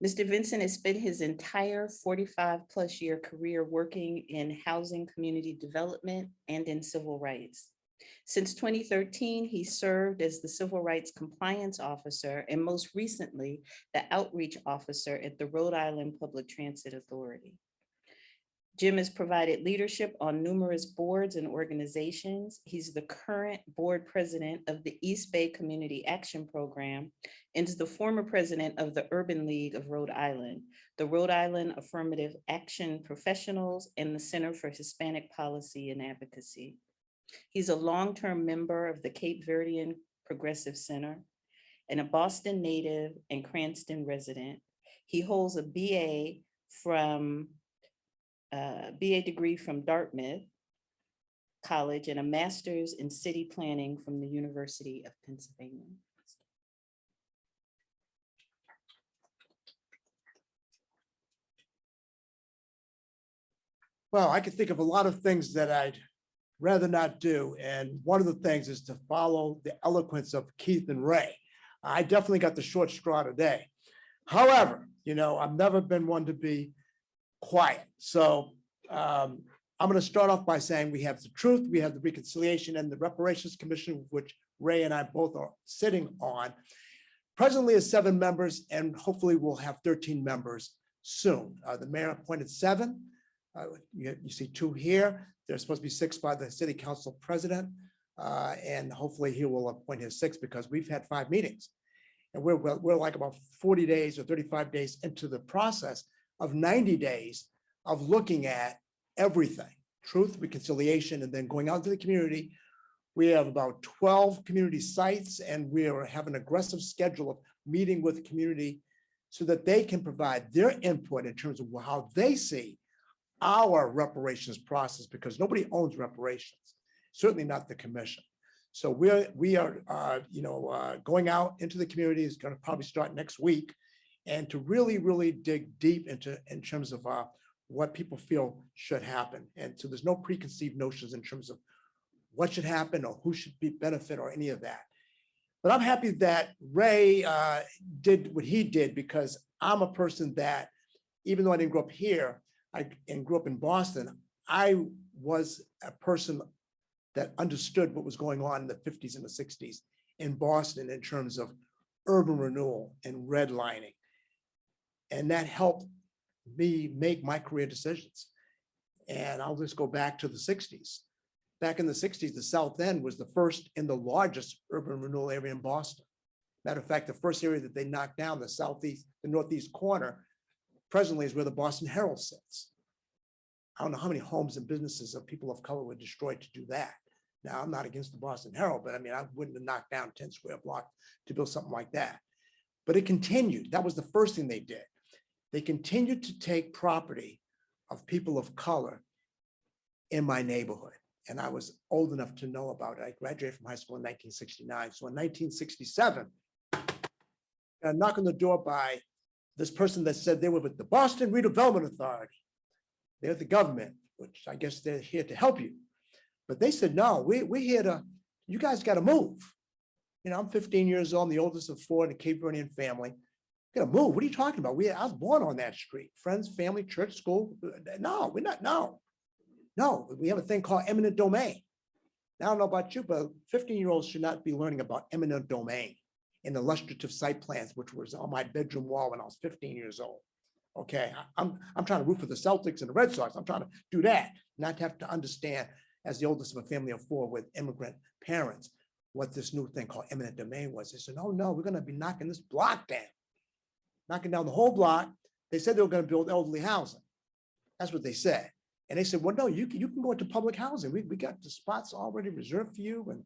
Mr. Vincent has spent his entire 45+ year career working in housing, community development, and in civil rights. Since 2013, he served as the Civil Rights Compliance Officer and most recently, the Outreach Officer at the Rhode Island Public Transit Authority. Jim has provided leadership on numerous boards and organizations. He's the current board president of the East Bay Community Action Program and is the former president of the Urban League of Rhode Island, the Rhode Island Affirmative Action Professionals, and the Center for Hispanic Policy and Advocacy. He's a long-term member of the Cape Verdean Progressive Center and a Boston native and Cranston resident. He holds a BA degree from Dartmouth College and a master's in city planning from the University of Pennsylvania. Well, I could think of a lot of things that I'd rather not do. And one of the things is to follow the eloquence of Keith and Ray. I definitely got the short straw today. However, I've never been one to be quiet. So I'm going to start off by saying we have the truth, we have the reconciliation, and the reparations commission, which Ray and I both are sitting on. Presently is 7 members, and hopefully we'll have 13 members soon. The mayor appointed 7. You see 2 here. There's supposed to be 6 by the city council president. And hopefully he will appoint his 6 because we've had 5 meetings. And we're like about 40 days or 35 days into the process of 90 days of looking at everything, truth, reconciliation, and then going out to the community. We have about 12 community sites, and we have an aggressive schedule of meeting with the community so that they can provide their input in terms of how they see our reparations process, because nobody owns reparations, certainly not the commission. So we are going out into the community. Is going to probably start next week, and to really dig deep in terms of what people feel should happen. And so there's no preconceived notions in terms of what should happen or who should be benefit or any of that. But I'm happy that Ray did what he did, because I'm a person that, even though I didn't grow up here, I grew up in Boston, I was a person that understood what was going on in the 50s and the 60s in Boston in terms of urban renewal and redlining. And that helped me make my career decisions. And I'll just go back to the 60s. Back in the 60s, the South End was the first and the largest urban renewal area in Boston. Matter of fact, the first area that they knocked down, the northeast corner, presently is where the Boston Herald sits. I don't know how many homes and businesses of people of color were destroyed to do that. Now, I'm not against the Boston Herald, but I mean, I wouldn't have knocked down 10 square blocks to build something like that. But it continued. That was the first thing they did. They continued to take property of people of color in my neighborhood. And I was old enough to know about it. I graduated from high school in 1969. So in 1967, I knocked on the door by this person that said they were with the Boston Redevelopment Authority. They're the government, which I guess they're here to help you. But they said, no, we're here to, you guys got to move. I'm 15 years old, I'm the oldest of 4 in a Cape Verdean family. Got to move. What are you talking about? I was born on that street. Friends, family, church, school. No, we're not. No, we have a thing called eminent domain. Now, I don't know about you, but 15-year-olds should not be learning about eminent domain and illustrative site plans, which was on my bedroom wall when I was 15 years old. Okay, I'm trying to root for the Celtics and the Red Sox. I'm trying to do that, not have to understand, as the oldest of a family of 4 with immigrant parents, what this new thing called eminent domain was. They said, oh no, we're going to be knocking this block down. Knocking down the whole block. They said they were going to build elderly housing. That's what they said. And they said, well, no, you can go into public housing. We got the spots already reserved for you.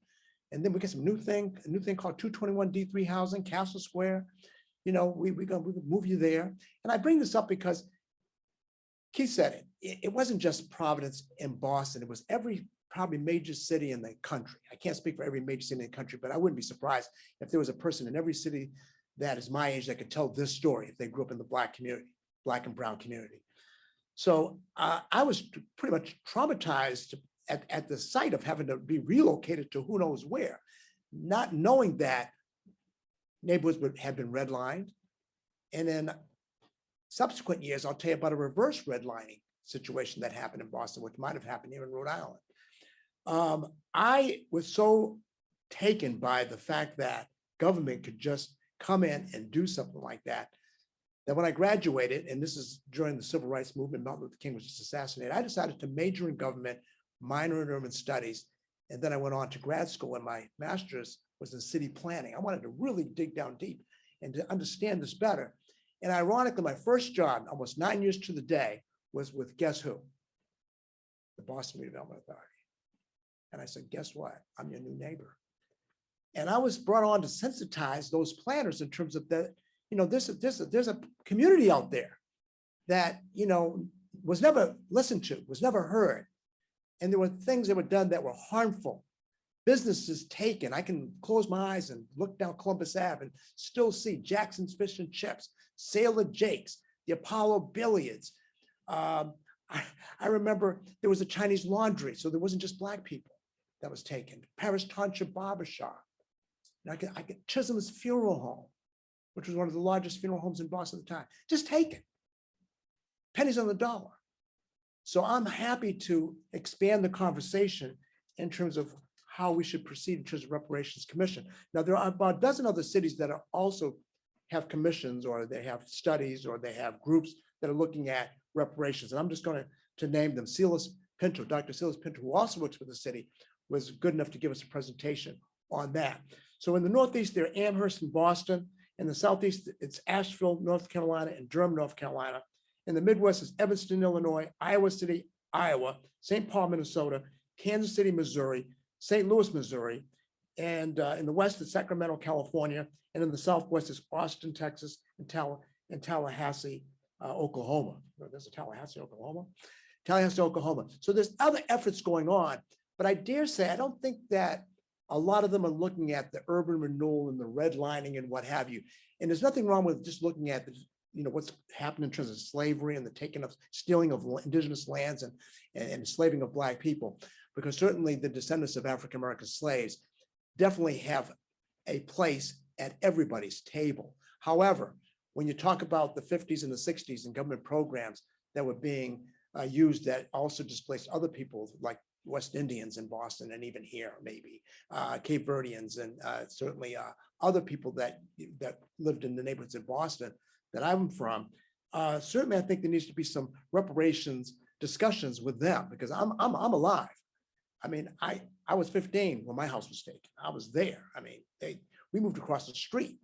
And then we get a new thing called 221 D3 housing, Castle Square. You know, we move you there. And I bring this up because Keith said it wasn't just Providence and Boston. It was every probably major city in the country. I can't speak for every major city in the country, but I wouldn't be surprised if there was a person in every city that is my age that could tell this story if they grew up in the Black community, Black and brown community. So I was pretty much traumatized at the sight of having to be relocated to who knows where, not knowing that neighborhoods had been redlined. And then subsequent years, I'll tell you about a reverse redlining situation that happened in Boston, which might have happened here in Rhode Island. I was so taken by the fact that government could just come in and do something like that, that when I graduated, and this is during the civil rights movement, Martin Luther King was just assassinated, I decided to major in government, minor in urban studies, and then I went on to grad school, and my master's was in city planning. I wanted to really dig down deep and to understand this better. And ironically, my first job, almost 9 years to the day, was with guess who? The Boston Redevelopment Authority. And I said, guess what? I'm your new neighbor. And I was brought on to sensitize those planners in terms of that, you know, there's a community out there that, you know, was never listened to, was never heard. And there were things that were done that were harmful. Businesses taken. I can close my eyes and look down Columbus Ave and still see Jackson's Fish and Chips, Sailor Jake's, the Apollo Billiards. I remember there was a Chinese laundry, so there wasn't just Black people that was taken. Paris Township Barbershop. And I get Chisholm's Funeral Home, which was one of the largest funeral homes in Boston at the time, just taken. Pennies on the dollar. So I'm happy to expand the conversation in terms of how we should proceed in terms of reparations commission. Now, there are about a dozen other cities that are also have commissions, or they have studies, or they have groups that are looking at reparations. And I'm just going to name them. Silas Pinto, Dr. Silas Pinto, who also works for the city, was good enough to give us a presentation on that. So in the Northeast, there are Amherst and Boston. In the Southeast, it's Asheville, North Carolina, and Durham, North Carolina. In the Midwest, it's Evanston, Illinois, Iowa City, Iowa, St. Paul, Minnesota, Kansas City, Missouri, St. Louis, Missouri, and in the West, it's Sacramento, California, and in the Southwest, it's Austin, Texas, and Tallahassee, Oklahoma. There's a Tallahassee, Oklahoma. Tallahassee, Oklahoma. So there's other efforts going on, but I dare say, I don't think that a lot of them are looking at the urban renewal and the redlining and what have you. And there's nothing wrong with just looking at the, you know, what's happened in terms of slavery and the taking of, stealing of indigenous lands and enslaving of Black people, because certainly the descendants of African-American slaves definitely have a place at everybody's table. However, when you talk about the 50s and the 60s and government programs that were being used that also displaced other people, like West Indians in Boston, and even here, maybe Cape Verdeans, and certainly other people that lived in the neighborhoods in Boston that I'm from. Certainly, I think there needs to be some reparations discussions with them, because I'm alive. I mean, I was 15 when my house was taken. I was there. I mean, we moved across the street,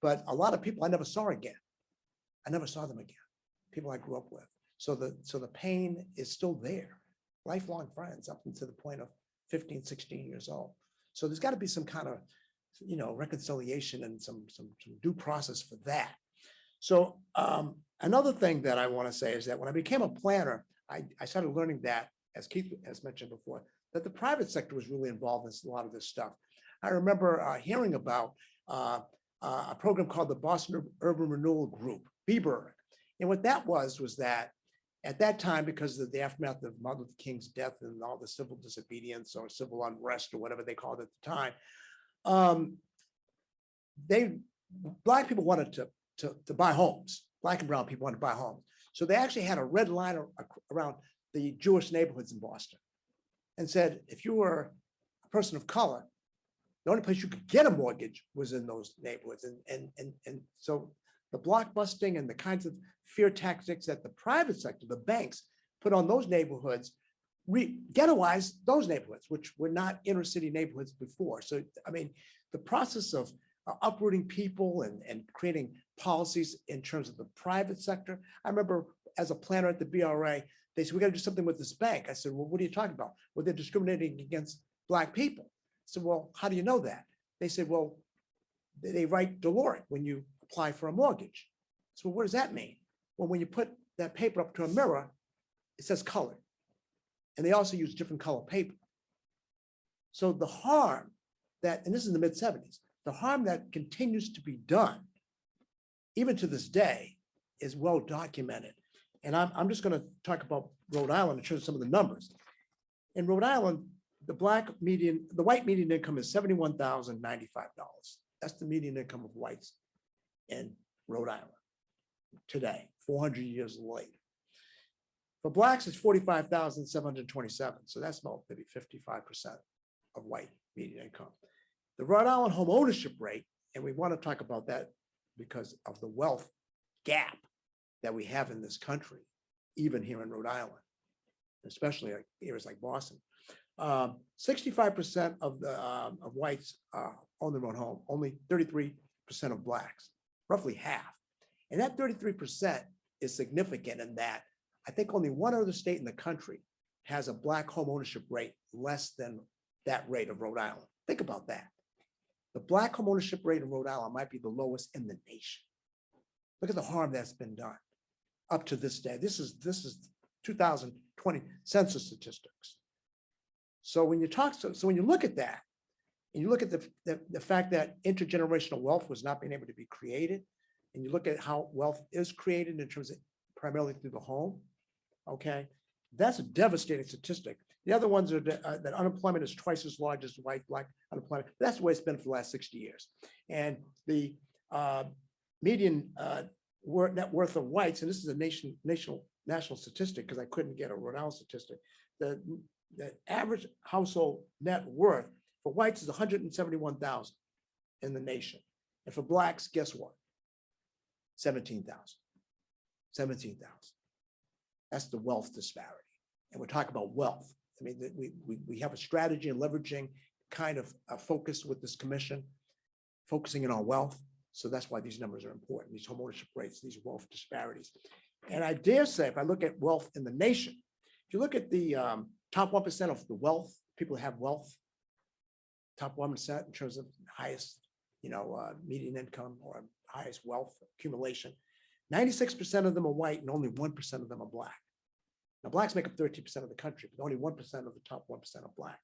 but a lot of people I never saw again. I never saw them again. People I grew up with. So the pain is still there. Lifelong friends up until the point of 15, 16 years old. So there's got to be some kind of, you know, reconciliation and some due process for that. So another thing that I want to say is that when I became a planner, I started learning that, as Keith has mentioned before, that the private sector was really involved in a lot of this stuff. I remember hearing about a program called the Boston Urban Renewal Group, BBURG. And what that was that at that time, because of the aftermath of Martin Luther King's death and all the civil disobedience or civil unrest or whatever they called it at the time, Black people wanted to buy homes. Black and brown people wanted to buy homes. So they actually had a red line around the Jewish neighborhoods in Boston and said, if you were a person of color, the only place you could get a mortgage was in those neighborhoods. And so the blockbusting and the kinds of fear tactics that the private sector, the banks, put on those neighborhoods, ghettoized those neighborhoods, which were not inner city neighborhoods before. So, I mean, the process of uprooting people and creating policies in terms of the private sector. I remember as a planner at the BRA, they said, we got to do something with this bank. I said, well, what are you talking about? Well, they're discriminating against Black people. I said, well, how do you know that? They said, well, they write Deloitte when you apply for a mortgage. So what does that mean? Well, when you put that paper up to a mirror, it says color. And they also use different color paper. So the harm that, and this is in the mid-70s, the harm that continues to be done, even to this day, is well documented. And I'm just going to talk about Rhode Island and show some of the numbers. In Rhode Island, the white median income is $71,095. That's the median income of whites in Rhode Island today, 400 years later. For Blacks, it's 45,727. So that's about maybe 55% of white median income. The Rhode Island home ownership rate, and we want to talk about that because of the wealth gap that we have in this country, even here in Rhode Island, especially areas like Boston. 65% of whites own their own home, only 33% of Blacks, roughly half. And that 33% is significant in that I think only one other state in the country has a Black home ownership rate less than that rate of Rhode Island. Think about that. The Black home ownership rate in Rhode Island might be the lowest in the nation. Look at the harm that's been done up to this day. This is 2020 census statistics. So when you when you look at that, and you look at the fact that intergenerational wealth was not being able to be created, and you look at how wealth is created in terms of primarily through the home, okay, that's a devastating statistic. The other ones are that unemployment is twice as large as Black unemployment. That's the way it's been for the last 60 years. And the median net worth of whites, and this is a national statistic because I couldn't get a Rhode Island statistic, the average household net worth for whites is 171,000 in the nation. And for Blacks, guess what? 17,000. 17,000. That's the wealth disparity. And we're talking about wealth. I mean, we have a strategy and leveraging kind of a focus with this commission, focusing in on wealth. So that's why these numbers are important, these homeownership rates, these wealth disparities. And I dare say, if I look at wealth in the nation, if you look at the top 1% of the wealth, people who have wealth, top 1% in terms of highest, median income or highest wealth accumulation, 96% of them are white and only 1% of them are Black. Now, Blacks make up 13% of the country, but only 1% of the top 1% are Black.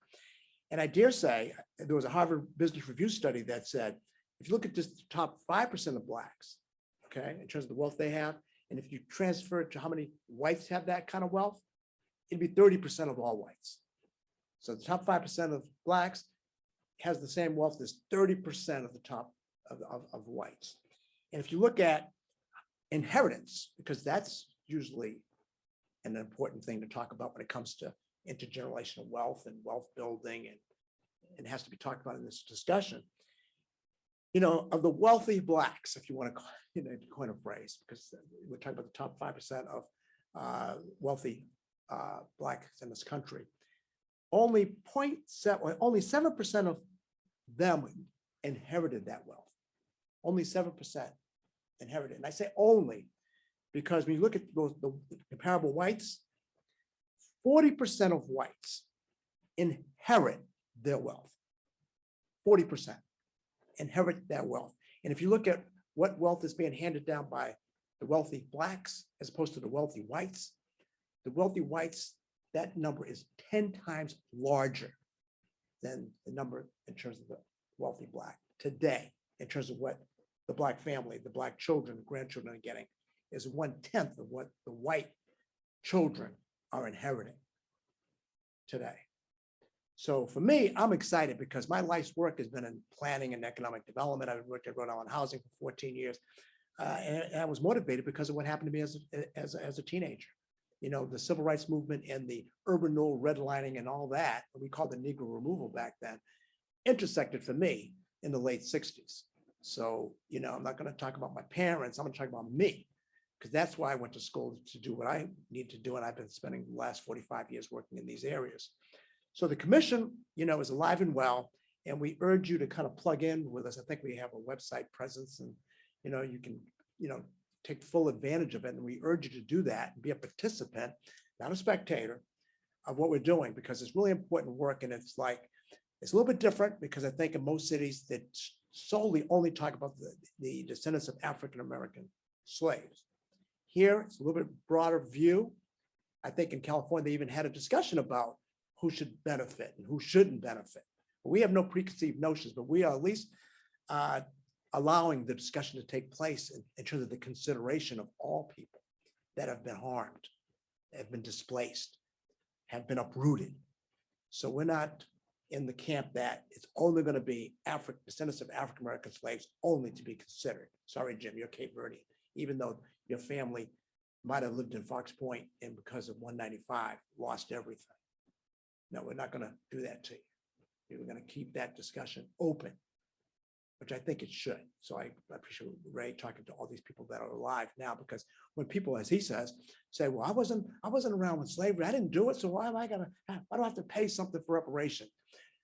And I dare say, there was a Harvard Business Review study that said, if you look at just the top 5% of Blacks, okay, in terms of the wealth they have, and if you transfer it to how many whites have that kind of wealth, it'd be 30% of all whites. So the top 5% of Blacks has the same wealth as 30% of the top of whites. And if you look at inheritance, because that's usually an important thing to talk about when it comes to intergenerational wealth and wealth building, and it has to be talked about in this discussion. Of the wealthy Blacks, if you want to coin a phrase, because we're talking about the top 5% of wealthy Blacks in this country, only 7% of them inherited that wealth. Only 7% inherited. And I say only because when you look at the comparable whites, 40% of whites inherit their wealth. 40% inherit that wealth. And if you look at what wealth is being handed down by the wealthy Blacks as opposed to the wealthy whites, that number is 10 times larger than the number in terms of the wealthy Black today, in terms of what the Black family, the Black children, grandchildren are getting, is 1/10 of what the white children are inheriting today. So for me, I'm excited because my life's work has been in planning and economic development. I've worked at Rhode Island Housing for 14 years. And I was motivated because of what happened to me as a teenager. The civil rights movement and the urban renewal, redlining and all that, we called the Negro removal back then, intersected for me in the late 60s. So, I'm not going to talk about my parents. I'm going to talk about me, because that's why I went to school, to do what I need to do. And I've been spending the last 45 years working in these areas. So the commission, is alive and well, and we urge you to kind of plug in with us. I think we have a website presence, and, you can, take full advantage of it. And we urge you to do that and be a participant, not a spectator, of what we're doing, because it's really important work. And it's a little bit different because I think in most cities that solely only talk about the descendants of African-American slaves. Here, it's a little bit broader view. I think in California, they even had a discussion about who should benefit and who shouldn't benefit. We have no preconceived notions, but we are at least allowing the discussion to take place in terms of the consideration of all people that have been harmed, have been displaced, have been uprooted. So we're not in the camp that it's only going to be descendants of African-American slaves only to be considered. Sorry, Jim, you're Cape Verdean, even though your family might have lived in Fox Point and because of 195 lost everything. No, we're not going to do that to you. We're going to keep that discussion open, which I think it should. So I appreciate Ray talking to all these people that are alive now, because when people, as he says, say, well, I wasn't around with slavery, I didn't do it, so why do I have to pay something for reparation?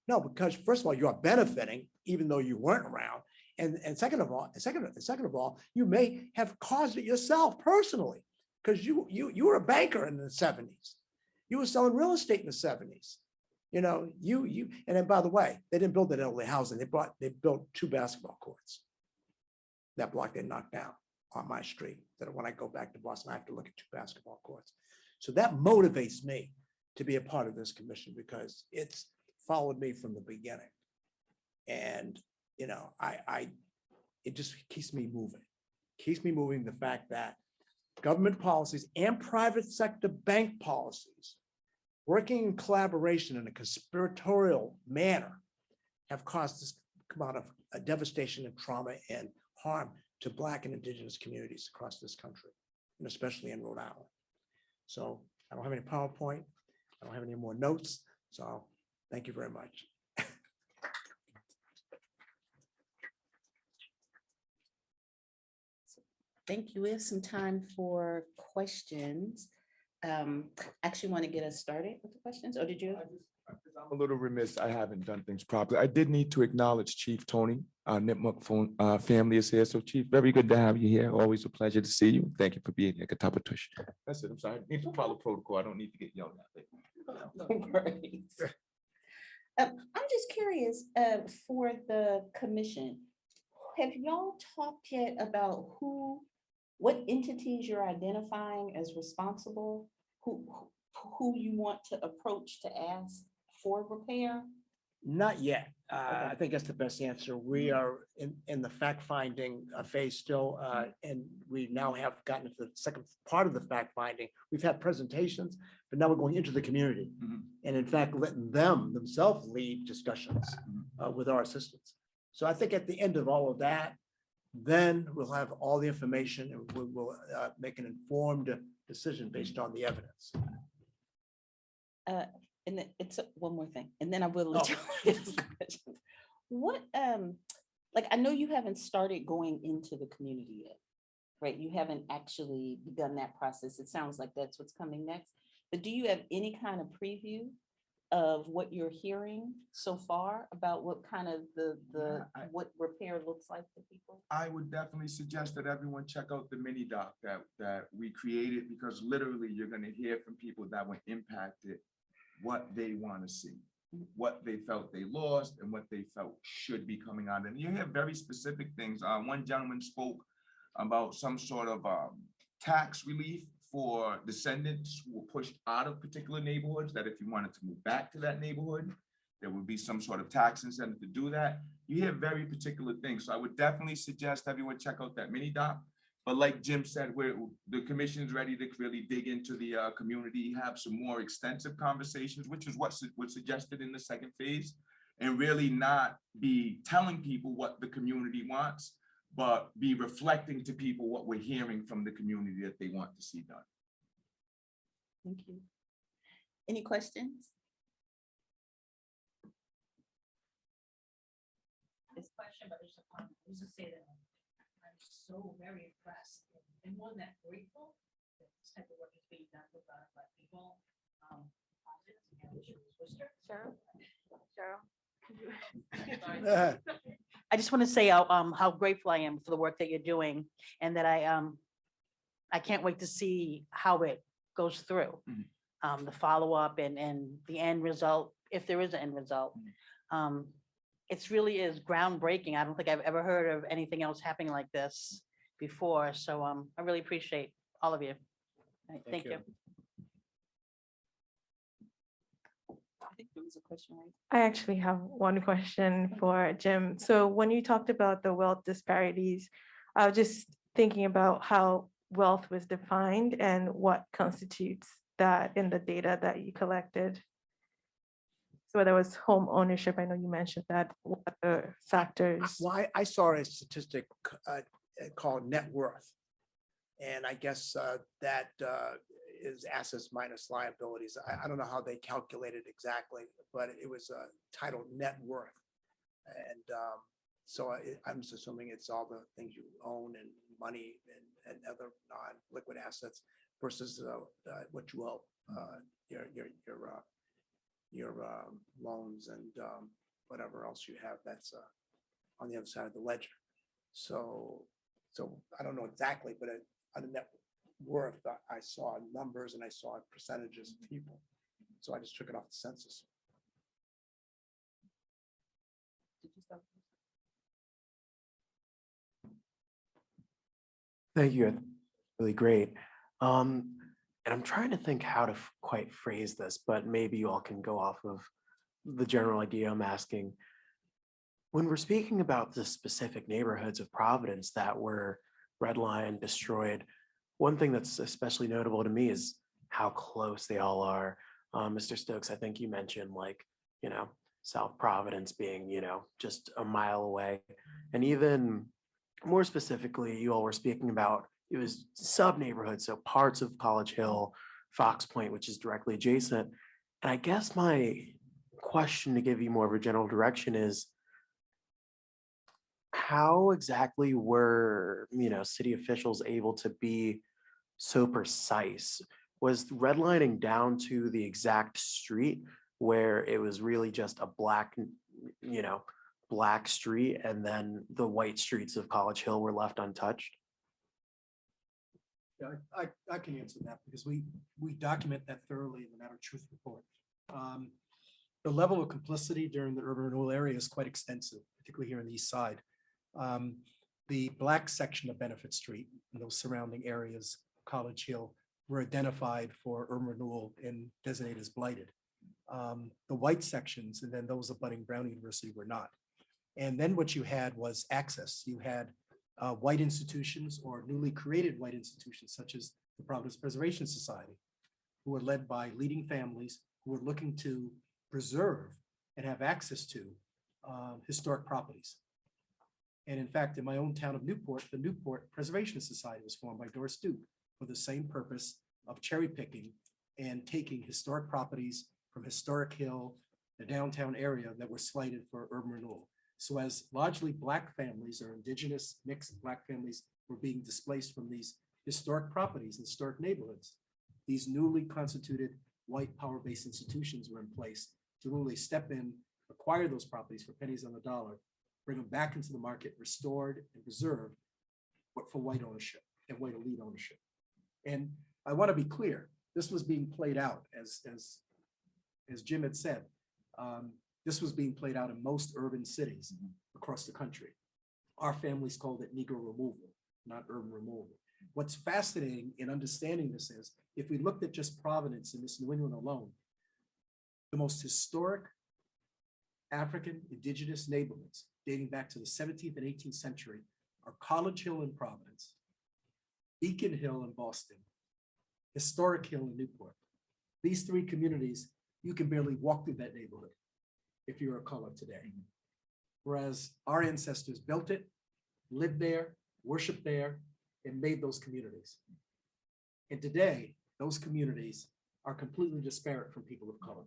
No, because first of all, you are benefiting even though you weren't around. And second of all, you may have caused it yourself personally, because you were a banker in the 70s. You were selling real estate in the 70s. You know, and then by the way, they didn't build that elderly housing. They built 2 basketball courts. That block they knocked down on my street. That when I go back to Boston, I have to look at 2 basketball courts. So that motivates me to be a part of this commission, because it's followed me from the beginning. And, you know, it just keeps me moving. The fact that government policies and private sector bank policies working in collaboration in a conspiratorial manner have caused this amount of devastation and trauma and harm to Black and Indigenous communities across this country, and especially in Rhode Island. So I don't have any PowerPoint. I don't have any more notes. So thank you very much. Thank you. We have some time for questions. Actually want to get us started with the questions, or did you? I'm a little remiss. I haven't done things properly. I did need to acknowledge Chief Tony. Our Nipmuc family is here. So Chief, very good to have you here. Always a pleasure to see you. Thank you for being here. Katapatush. That's it. I'm sorry. I need to follow protocol. I don't need to get yelled at. No worries. I'm just curious, for the commission, have y'all talked yet about what entities you're identifying as responsible, who you want to approach to ask for repair? Not yet. I think that's the best answer. We are in the fact-finding phase still, and we now have gotten to the second part of the fact-finding. We've had presentations, but now we're going into the community, and in fact, letting them themselves lead discussions with our assistants. So I think at the end of all of that, then we'll have all the information and we will make an informed decision based on the evidence. And then it's one more thing, and then I will let you ask questions. What, like, I know you haven't started going into the community yet, right? You haven't actually begun that process. It sounds like that's what's coming next. But do you have any kind of preview of what you're hearing so far about what kind of what repair looks like to people? I would definitely suggest that everyone check out the mini doc that we created, because literally you're going to hear from people that were impacted what they want to see, what they felt they lost, and what they felt should be coming out. And you hear very specific things. One gentleman spoke about some sort of tax relief for descendants who were pushed out of particular neighborhoods, that if you wanted to move back to that neighborhood, there would be some sort of tax incentive to do that. You hear very particular things. So I would definitely suggest everyone check out that mini doc. But like Jim said, the commission's ready to really dig into the community, have some more extensive conversations, which is what was suggested in the second phase, and really not be telling people what the community wants, but be reflecting to people what we're hearing from the community that they want to see done. Thank you. Any questions? This question, but there's a just to say that I'm so very impressed and more than that grateful that this type of work is being done with Black people. Yeah. I just want to say how grateful I am for the work that you're doing, and that I I can't wait to see how it goes through. The follow-up and the end result, if there is an end result. It's really is groundbreaking. I don't think I've ever heard of anything else happening like this before. So I really appreciate all of you. All right, Thank you. I think there was a question, right? I actually have one question for Jim. So when you talked about the wealth disparities, I was just thinking about how wealth was defined and what constitutes that in the data that you collected. So whether it was home ownership, I know you mentioned that, what other factors? Well, I saw a statistic called net worth. And I guess that is assets minus liabilities. I don't know how they calculate it exactly, but it was titled net worth. And so I'm just assuming it's all the things you own and money and other non-liquid assets versus what you owe, your loans and whatever else you have that's on the other side of the ledger. So I don't know exactly, but on the net worth, I saw numbers and I saw percentages of people. So I just took it off the census. Did you start? Thank you. Really great. And I'm trying to think how to quite phrase this, but maybe you all can go off of the general idea I'm asking. When we're speaking about the specific neighborhoods of Providence that were redlined, destroyed, one thing that's especially notable to me is how close they all are. Mr. Stokes, I think you mentioned South Providence being, just a mile away. And even more specifically, you all were speaking about, it was sub neighborhoods, so parts of College Hill, Fox Point, which is directly adjacent. And I guess my question to give you more of a general direction is, how exactly were, city officials able to be so precise? Was redlining down to the exact street where it was really just a black street, and then the white streets of College Hill were left untouched? Yeah, I can answer that because we document that thoroughly in the Matter of Truth report. The level of complicity during the urban renewal area is quite extensive, particularly here on the east side. The black section of Benefit Street and those surrounding areas, College Hill, were identified for urban renewal and designated as blighted. The white sections and then those abutting Brown University were not. And then what you had was access. You had white institutions or newly created white institutions, such as the Providence Preservation Society, who were led by leading families who were looking to preserve and have access to historic properties. And in fact, in my own town of Newport, the Newport Preservation Society was formed by Doris Duke for the same purpose of cherry picking and taking historic properties from Historic Hill, the downtown area that were slated for urban renewal. So as largely Black families or indigenous mixed Black families were being displaced from these historic properties, historic neighborhoods, these newly constituted white power-based institutions were in place to really step in, acquire those properties for pennies on the dollar, bring them back into the market, restored and preserved, but for white ownership and white elite ownership. And I want to be clear, this was being played out as Jim had said. This was being played out in most urban cities across the country. Our families called it Negro removal, not urban removal. What's fascinating in understanding this is, if we looked at just Providence and this New England alone, the most historic African indigenous neighborhoods dating back to the 17th and 18th century are College Hill in Providence, Beacon Hill in Boston, Historic Hill in Newport. These three communities, you can barely walk through that neighborhood if you're a color today. Whereas our ancestors built it, lived there, worshiped there, and made those communities. And today, those communities are completely disparate from people of color.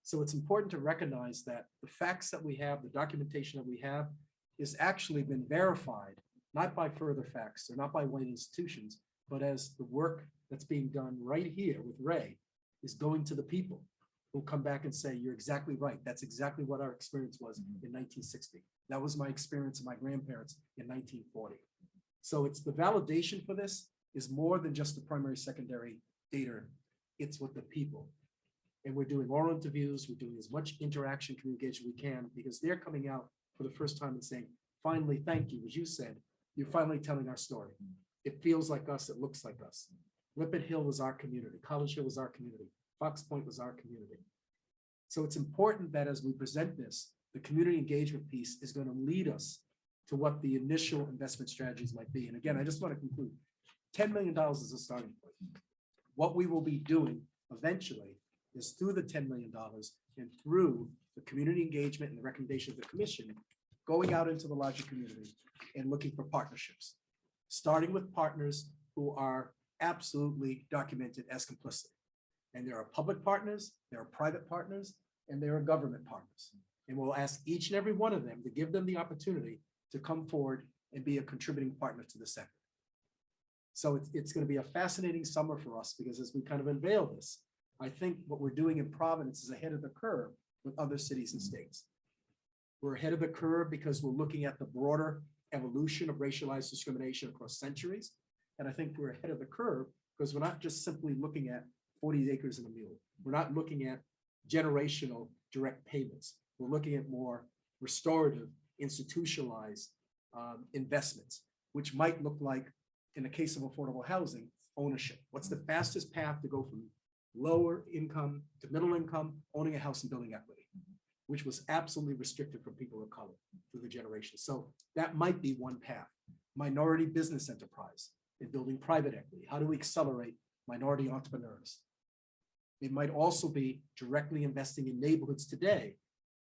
So it's important to recognize that the facts that we have, the documentation that we have, is actually been verified, not by further facts or not by white institutions, but as the work that's being done right here with Ray is going to the people who come back and say, you're exactly right. That's exactly what our experience was in 1960. That was my experience of my grandparents in 1940. So it's the validation for this is more than just the primary, secondary data. It's with the people. And we're doing oral interviews, we're doing as much interaction, communication we can, because they're coming out for the first time and saying, finally, thank you, as you said, you're finally telling our story. It feels like us, it looks like us. Lippet Hill was our community, College Hill was our community, Fox Point was our community. So it's important that as we present this, the community engagement piece is going to lead us to what the initial investment strategies might be. And again, I just want to conclude, $10 million is a starting point. What we will be doing eventually is through the $10 million and through the community engagement and the recommendation of the commission, going out into the larger community and looking for partnerships, starting with partners who are absolutely documented as complicit. And there are public partners, there are private partners, and there are government partners. And we'll ask each and every one of them to give them the opportunity to come forward and be a contributing partner to the center. So it's going to be a fascinating summer for us, because as we kind of unveil this, I think what we're doing in Providence is ahead of the curve with other cities and states. We're ahead of the curve because we're looking at the broader evolution of racialized discrimination across centuries. And I think we're ahead of the curve because we're not just simply looking at 40 acres and a mule. We're not looking at generational direct payments. We're looking at more restorative, institutionalized investments, which might look like, in the case of affordable housing, ownership. What's the fastest path to go from lower income to middle income, owning a house and building equity, which was absolutely restricted for people of color through the generations. So that might be one path. Minority business enterprise and building private equity. How do we accelerate minority entrepreneurs? It might also be directly investing in neighborhoods today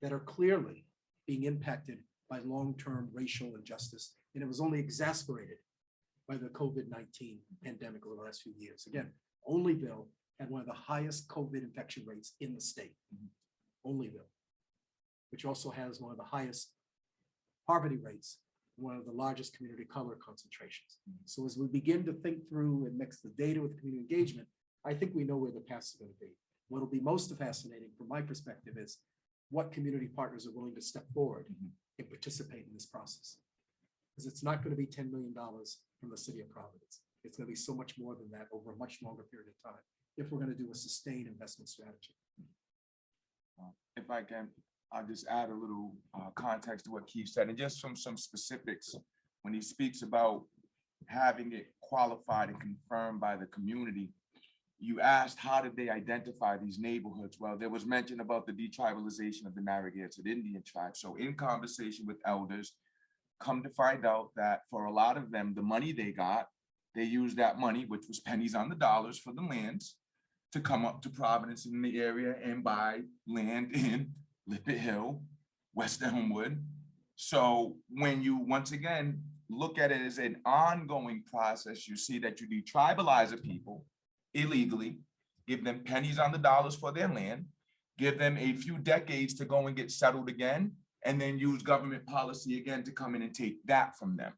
that are clearly being impacted by long-term racial injustice. And it was only exacerbated by the COVID-19 pandemic over the last few years. Again, Onlyville had one of the highest COVID infection rates in the state. Onlyville, which also has one of the highest poverty rates, one of the largest community color concentrations. So as we begin to think through and mix the data with community engagement, I think we know where the paths are going to be. What will be most fascinating from my perspective is what community partners are willing to step forward and participate in this process. Because it's not going to be $10 million from the city of Providence. It's going to be so much more than that over a much longer period of time if we're going to do a sustained investment strategy. If I can, I'll just add a little context to what Keith said, and just from some specifics. When he speaks about having it qualified and confirmed by the community, you asked, how did they identify these neighborhoods? Well, there was mention about the detribalization of the Narragansett Indian tribe. So in conversation with elders, come to find out that for a lot of them, the money they got, they used that money, which was pennies on the dollars for the lands, to come up to Providence in the area and buy land in Lippet Hill, West Elmwood. So when you, once again, look at it as an ongoing process, you see that you detribalize a people illegally, give them pennies on the dollars for their land, give them a few decades to go and get settled again, and then use government policy again to come in and take that from them.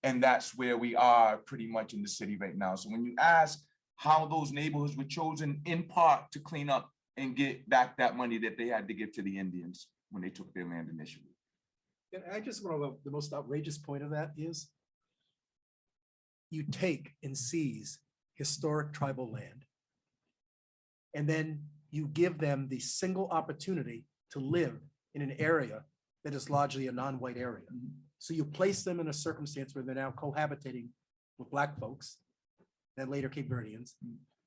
And that's where we are pretty much in the city right now. So when you ask how those neighborhoods were chosen, in part to clean up and get back that money that they had to give to the Indians when they took their land initially. And I just want to, the most outrageous point of that is you take and seize historic tribal land, and then you give them the single opportunity to live in an area that is largely a non-white area. So you place them in a circumstance where they're now cohabitating with Black folks, that later Cape Verdeans.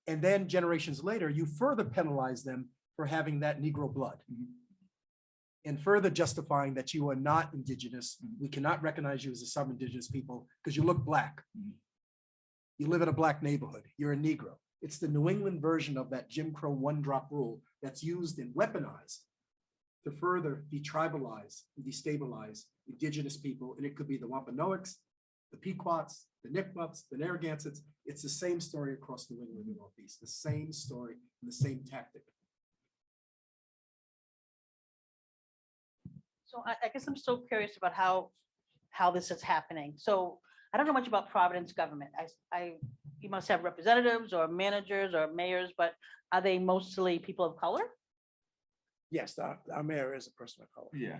And then generations later, you further penalize them for having that Negro blood. And further justifying that you are not indigenous. We cannot recognize you as a sub-indigenous people because you look Black. You live in a Black neighborhood, you're a Negro. It's the New England version of that Jim Crow one-drop rule that's used and weaponized to further detribalize and destabilize indigenous people. And it could be the Wampanoags, the Pequots, the Nipmucs, the Narragansetts. It's the same story across New England and Northeast, the same story and the same tactic. So I guess I'm still curious about how this is happening. So I don't know much about Providence government. You must have representatives or managers or mayors, but are they mostly people of color? Yes, our mayor is a person of color. Yeah.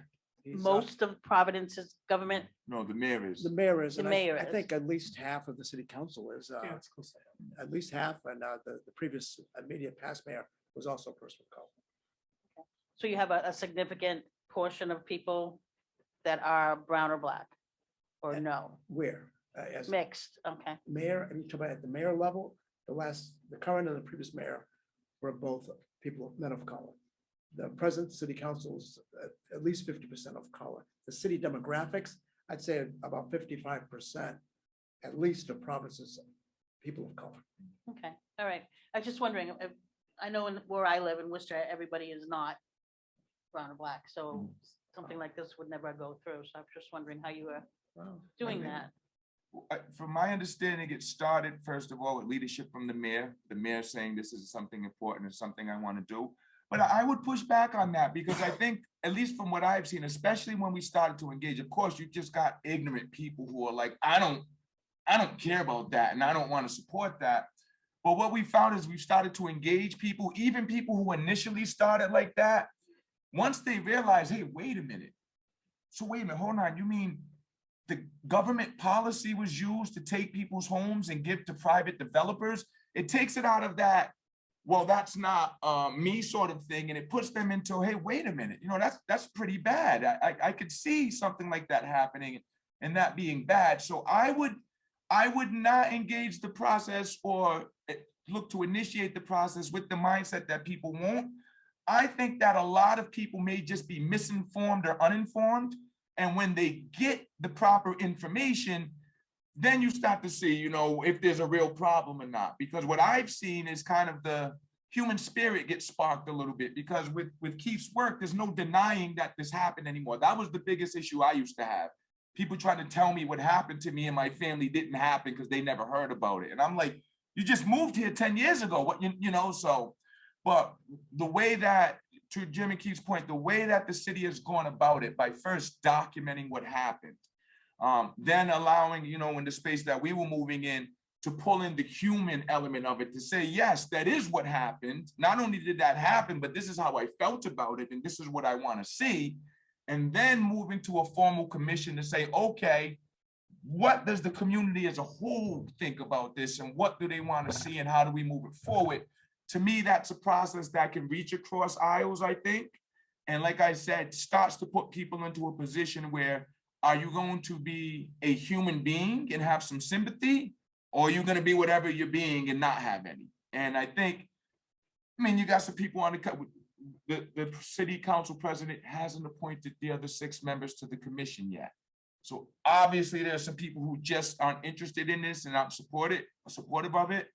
most of Providence's government? No, the mayor is. The mayor is. The and mayor I is. think at least half of the city council is, at least half, and the previous immediate past mayor was also a person of color. So you have a significant portion of people that are brown or black? Or no, Where? As mixed, okay, mayor, and you talk about at the mayor level, the current and the previous mayor were both people, men of color. The present city council is at least 50% of color. The city demographics, I'd say about 55%, at least of provinces, people of color. okay, all right. I was just wondering, I know where I live in Worcester, everybody is not brown or black, so something like this would never go through. So I'm just wondering how you were doing that. From my understanding, it started first of all with leadership from the mayor saying this is something important, it's something I want to do. But I would push back on that because I think, at least from what I've seen, especially when we started to engage, of course, you just got ignorant people who are like, I don't care about that and I don't want to support that. But what we found is we've started to engage people, even people who initially started like that. Once they realize, hey, wait a minute. So wait a minute, hold on. You mean the government policy was used to take people's homes and give to private developers? It takes it out of that, well, that's not me sort of thing. And it puts them into, hey, wait a minute, you know, that's pretty bad. I could see something like that happening and that being bad. So I would not engage the process or look to initiate the process with the mindset that people won't. I think that a lot of people may just be misinformed or uninformed. And when they get the proper information, then you start to see, you know, if there's a real problem or not. Because what I've seen is kind of the human spirit get sparked a little bit, because with Keith's work, there's no denying that this happened anymore. That was the biggest issue I used to have. People trying to tell me what happened to me and my family didn't happen because they never heard about it. And I'm like, you just moved here 10 years ago. What, you know, so, but the way that, to Jim and Keith's point, the way that the city has gone about it by first documenting what happened, then allowing, you know, in the space that we were moving in, to pull in the human element of it, to say, yes, that is what happened. Not only did that happen, but this is how I felt about it, and this is what I want to see. And then moving to a formal commission to say, okay, what does the community as a whole think about this, and what do they want to see, and how do we move it forward? To me, that's a process that can reach across aisles, I think. And like I said, starts to put people into a position where, are you going to be a human being and have some sympathy? Or are you going to be whatever you're being and not have any? And I think, I mean, you got some people on the cut. The city council president hasn't appointed the other 6 members to the commission yet. So obviously there are some people who just aren't interested in this and aren't supportive of it.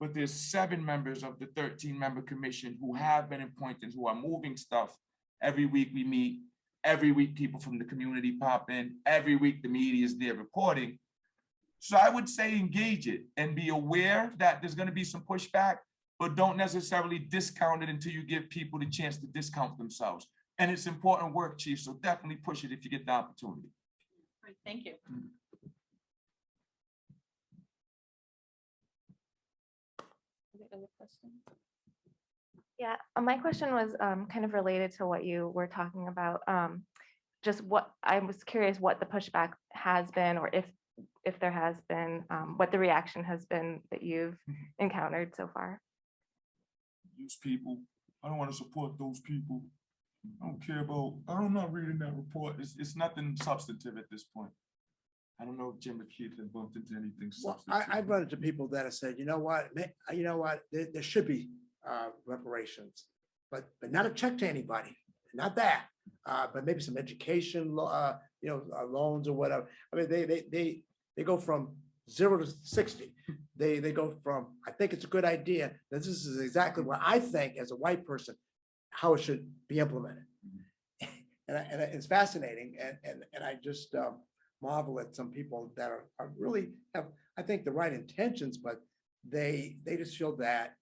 But there's 7 members of the 13-member commission who have been appointed, who are moving stuff. Every week we meet, every week people from the community pop in, every week the media is there reporting. So I would say engage it and be aware that there's going to be some pushback, but don't necessarily discount it until you give people the chance to discount themselves. And it's important work, Chief, so definitely push it if you get the opportunity. Great, thank you. Yeah, my question was kind of related to what you were talking about. Just what I was curious what the pushback has been, or if there has been, what the reaction has been that you've encountered so far. Use people. I don't want to support those people. I don't care about, I'm not reading that report. It's nothing substantive at this point. I don't know if Jim or Keith have bumped into anything Well, substantive. I've run into people that have said, you know what, there should be reparations, but not a check to anybody, not that, but maybe some education, loans or whatever. I mean, they go from 0 to 60. They go from, I think it's a good idea. This is exactly what I think as a white person, how it should be implemented. And it's fascinating. And I just marvel at some people that are really have, I think, the right intentions, but they just feel that,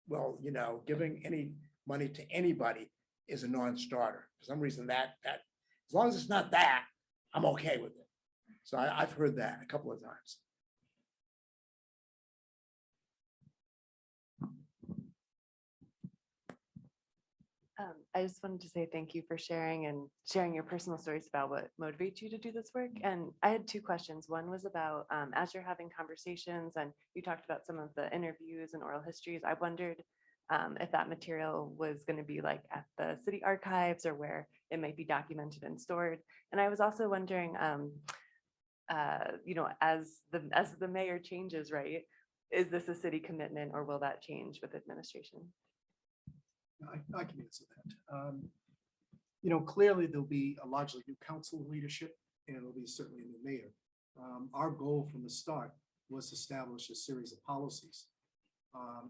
well, you know, giving any money to anybody is a non-starter. For some reason that as long as it's not that, I'm okay with it. So I've heard that a couple of times. I just wanted to say thank you for sharing and sharing your personal stories about what motivates you to do this work. And I had two questions. One was about as you're having conversations and you talked about some of the interviews and oral histories, I wondered if that material was going to be like at the city archives or where it might be documented and stored. And I was also wondering, as the mayor changes, right? Is this a city commitment or will that change with administration? I can answer that. Clearly there'll be a largely new council leadership and there'll be certainly a new mayor. Our goal from the start was to establish a series of policies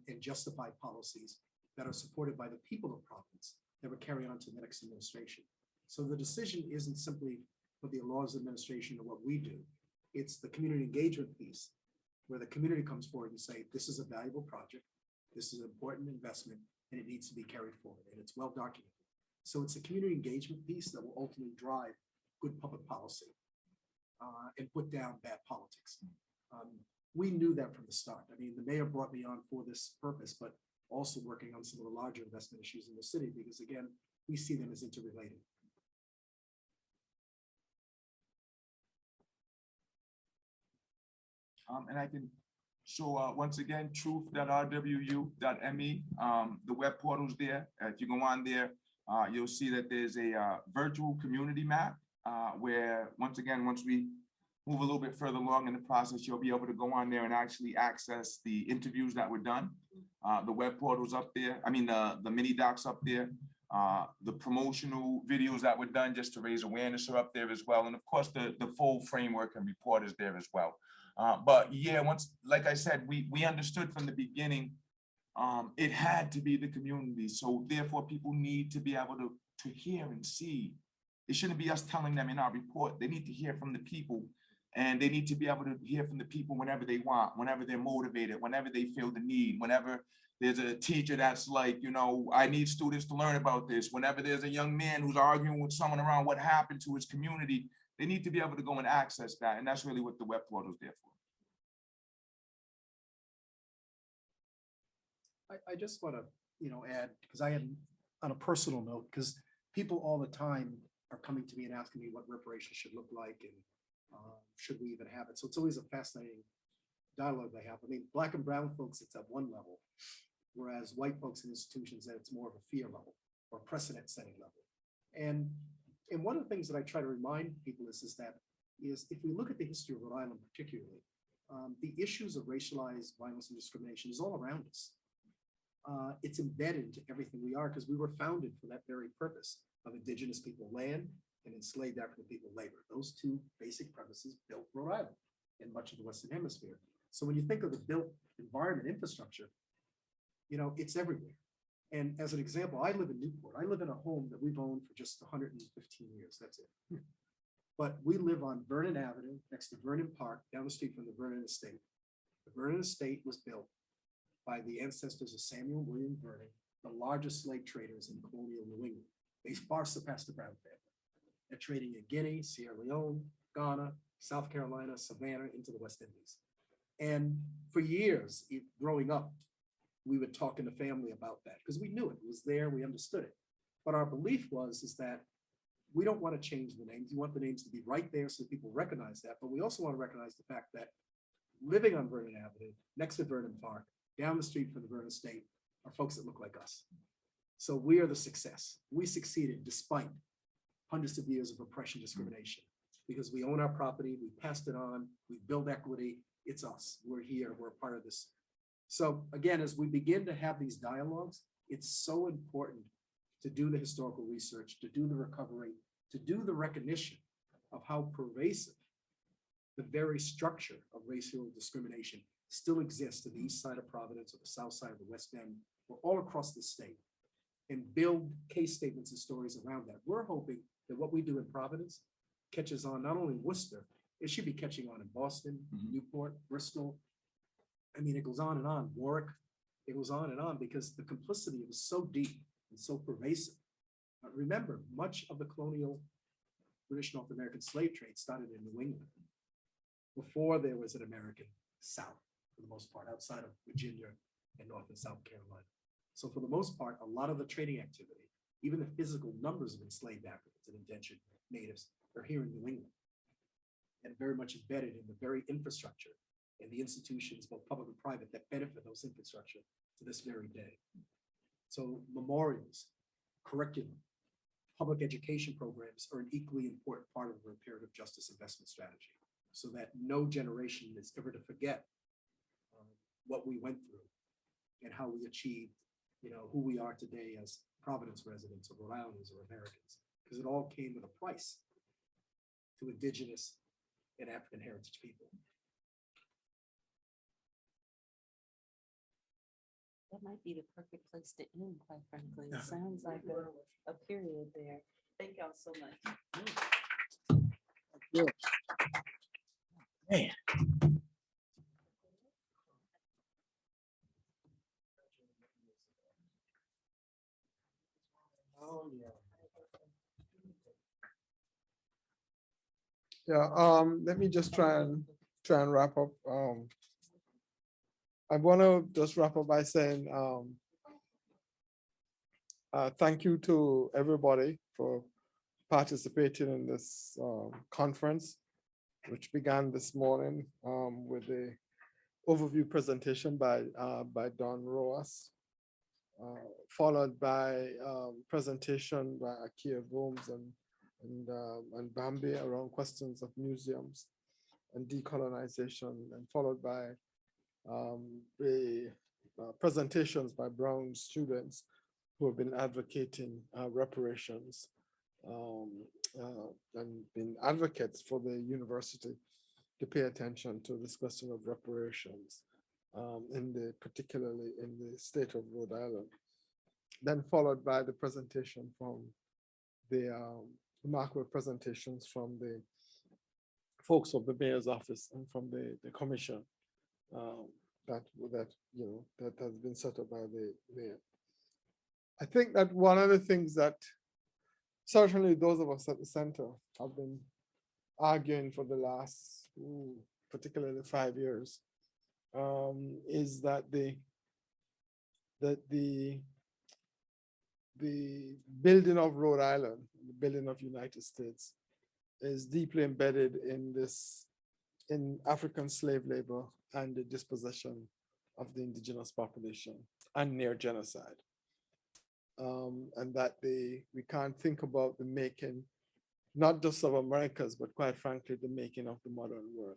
and justified policies that are supported by the people of Providence that will carry on to the next administration. So the decision isn't simply for the laws administration or what we do. It's the community engagement piece where the community comes forward and say, this is a valuable project. This is an important investment and it needs to be carried forward and it's well documented. So it's a community engagement piece that will ultimately drive good public policy and put down bad politics. We knew that from the start. I mean, the mayor brought me on for this purpose, but also working on some of the larger investment issues in the city, because again, we see them as interrelated. And I can show once again, truth.rwu.me. The web portal's there. If you go on there, you'll see that there's a virtual community map where once again, once we move a little bit further along in the process, you'll be able to go on there and actually access the interviews that were done. The web portal's up there. I mean, the mini docs up there. The promotional videos that were done just to raise awareness are up there as well. And of course, the full framework and report is there as well. But yeah, like I said, we understood from the beginning, it had to be the community. So therefore, people need to be able to hear and see. It shouldn't be us telling them in our report. They need to hear from the people. And they need to be able to hear from the people whenever they want, whenever they're motivated, whenever they feel the need, whenever there's a teacher that's like, I need students to learn about this. Whenever there's a young man who's arguing with someone around what happened to his community, they need to be able to go and access that. And that's really what the web portal is there for. I just want to, add, because I had on a personal note, because people all the time are coming to me and asking me what reparations should look like and should we even have it. So it's always a fascinating dialogue they have. I mean, Black and brown folks, it's at one level, whereas white folks in institutions, that it's more of a fear level or precedent setting level. And one of the things that I try to remind people is that if we look at the history of Rhode Island particularly, the issues of racialized violence and discrimination is all around us. It's embedded into everything we are because we were founded for that very purpose of indigenous people land and enslaved African people labor. Those two basic premises built Rhode Island and much of the Western Hemisphere. So when you think of the built environment infrastructure, it's everywhere. And as an example, I live in Newport. I live in a home that we've owned for just 115 years, that's it. But we live on Vernon Avenue, next to Vernon Park, down the street from the Vernon Estate. The Vernon Estate was built by the ancestors of Samuel William Vernon, the largest slave traders in colonial New England. They far surpassed the Brown family. They're trading in Guinea, Sierra Leone, Ghana, South Carolina, Savannah, into the West Indies. And for years, growing up, we would talk in the family about that because we knew it was there, we understood it. But our belief is that we don't want to change the names. We want the names to be right there so people recognize that. But we also want to recognize the fact that living on Vernon Avenue, next to Vernon Park, down the street from the Vernon Estate, are folks that look like us. So we are the success. We succeeded despite hundreds of years of oppression, discrimination, because we own our property, we passed it on, we build equity. It's us. We're here. We're a part of this. So again, as we begin to have these dialogues, it's so important to do the historical research, to do the recovery, to do the recognition of how pervasive the very structure of racial discrimination still exists in the east side of Providence or the south side of the West End or all across the state, and build case statements and stories around that. We're hoping that what we do in Providence catches on not only in Worcester, it should be catching on in Boston, Newport, Bristol. I mean, it goes on, Warwick, it goes on, because the complicity is so deep and so pervasive. Remember, much of the colonial British North American slave trade started in New England before there was an American South, for the most part, outside of Virginia and North and South Carolina. So for the most part, a lot of the trading activity Even the physical numbers of enslaved Africans and indentured natives are here in New England and very much embedded in the very infrastructure and the institutions, both public and private, that benefit those infrastructure to this very day. So memorials, curriculum, public education programs are an equally important part of the reparative justice investment strategy, so that no generation is ever to forget what we went through and how we achieved, who we are today as Providence residents or Rhode Islanders or Americans, because it all came with a price to indigenous and African heritage people. That might be the perfect place to end, quite frankly. It sounds like a period there. Thank y'all so much. Man. Oh, yeah. Yeah, let me just try and wrap up. I want to just wrap up by saying thank you to everybody for participating in this conference, which began this morning with the overview presentation by Don Roas, followed by presentation by Akia Gomes and Bambi around questions of museums and decolonization, and followed by the presentations by Brown students who have been advocating reparations and been advocates for the university to pay attention to this question of reparations, particularly in the state of Rhode Island. Then followed by the presentation from the remarkable presentations from the folks of the mayor's office and from the commission that has been set up by the mayor. I think that one of the things that certainly those of us at the center have been arguing for the last, particularly 5 years, is that the building of Rhode Island, the building of United States, is deeply embedded in African slave labor and the dispossession of the indigenous population and near genocide. And that we can't think about the making, not just of Americas, but quite frankly, the making of the modern world,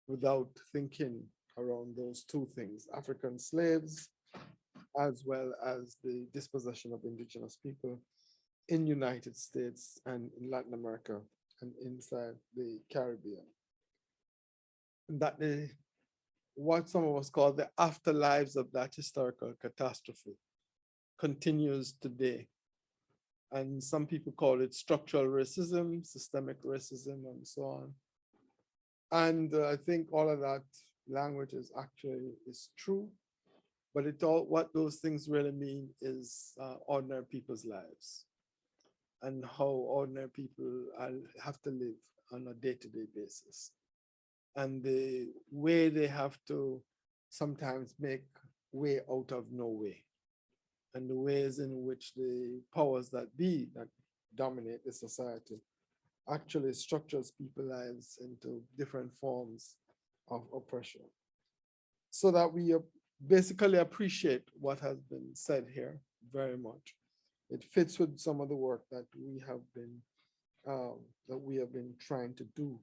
without thinking around those two things, African slaves, as well as the dispossession of indigenous people in United States and in Latin America and inside the Caribbean. And that what some of us call the afterlives of that historical catastrophe continues today. And some people call it structural racism, systemic racism, and so on. And I think all of that language is true, but what those things really mean is ordinary people's lives and how ordinary people have to live on a day-to-day basis. And the way they have to sometimes make way out of no way. And the ways in which the powers that be that dominate the society actually structures people's lives into different forms of oppression. So that we basically appreciate what has been said here very much. It fits with some of the work that we have been trying to do.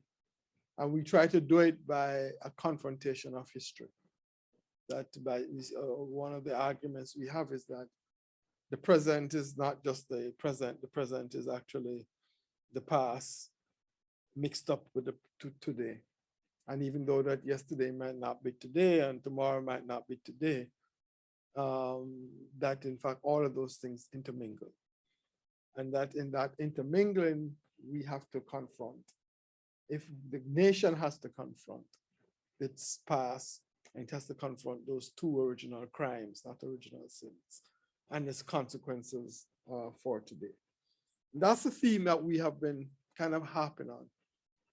And we try to do it by a confrontation of history. That one of the arguments we have is that the present is not just the present is actually the past mixed up with the today. And even though that yesterday might not be today and tomorrow might not be today, that in fact all of those things intermingle. And that in that intermingling, we have to confront. If the nation has to confront its past, and it has to confront those two original crimes, not original sins, and its consequences for today. That's the theme that we have been kind of harping on,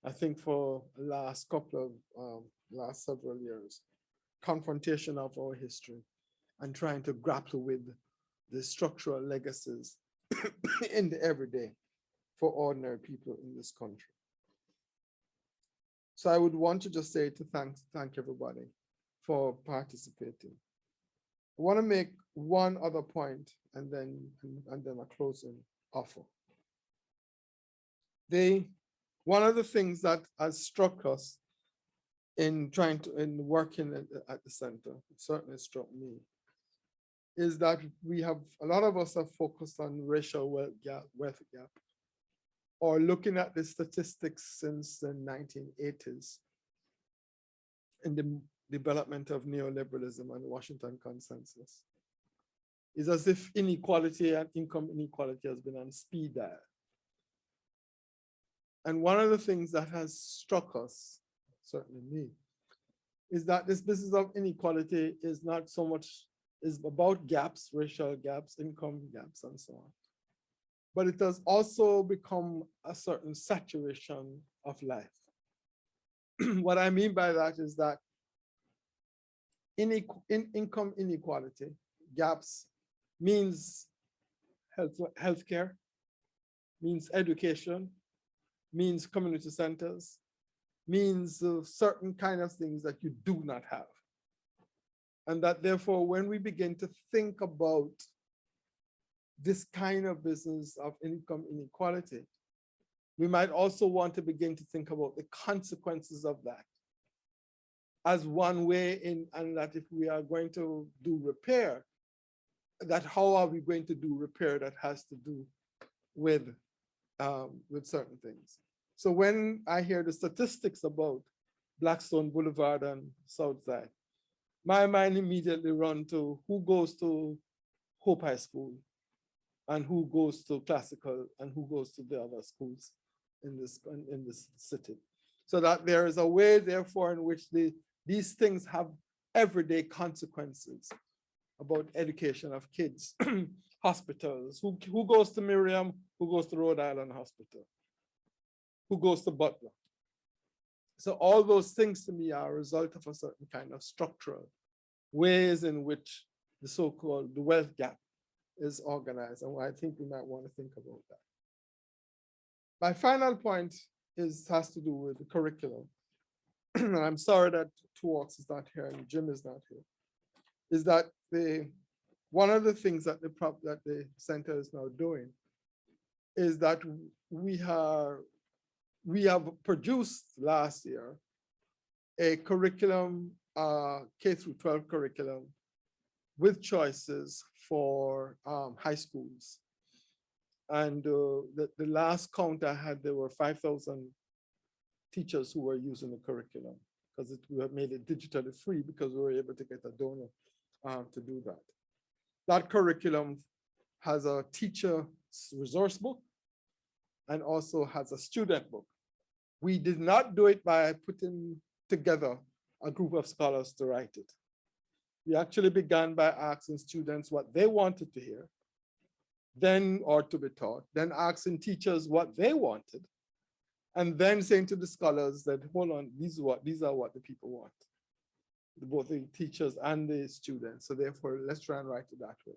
I think, for the last several years. Confrontation of our history and trying to grapple with the structural legacies in the everyday for ordinary people in this country. So I would want to just say to thank everybody for participating. I want to make one other point and then a closing offer. One of the things that has struck us in working at the center, certainly struck me, is that a lot of us have focused on racial wealth gap, or looking at the statistics since the 1980s in the development of neoliberalism and the Washington Consensus. It's as if inequality and income inequality has been on speed dial. And one of the things that has struck us, certainly me, is that this business of inequality is not so much, is about gaps, racial gaps, income gaps, and so on. But it has also become a certain saturation of life. What I mean by that is that income inequality, gaps, means healthcare, means education, means community centers, means certain kind of things that you do not have. And that therefore, when we begin to think about this kind of business of income inequality, we might also want to begin to think about the consequences of that as one way in, and that if we are going to do repair, that how are we going to do repair that has to do with certain things. So when I hear the statistics about Blackstone Boulevard and Southside, my mind immediately runs to who goes to Hope High School and who goes to classical and who goes to the other schools in this city. So that there is a way, therefore, in which these things have everyday consequences about education of kids, hospitals, who goes to Miriam, who goes to Rhode Island Hospital, who goes to Butler. So all those things to me are a result of a certain kind of structural ways in which the so-called the wealth gap is organized. And I think we might want to think about that. My final point has to do with the curriculum. And I'm sorry that Tuox is not here and Jim is not here, is that one of the things that the center is now doing is that we have produced last year a curriculum, K through 12 curriculum with choices for high schools. And the last count I had, there were 5,000 teachers who were using the curriculum because we have made it digitally free because we were able to get a donor to do that. That curriculum has a teacher resource book and also has a student book. We did not do it by putting together a group of scholars to write it. We actually began by asking students what they wanted to hear, then or to be taught, then asking teachers what they wanted, and then saying to the scholars that, hold on, these are what the people want, both the teachers and the students. So therefore, let's try and write it that way.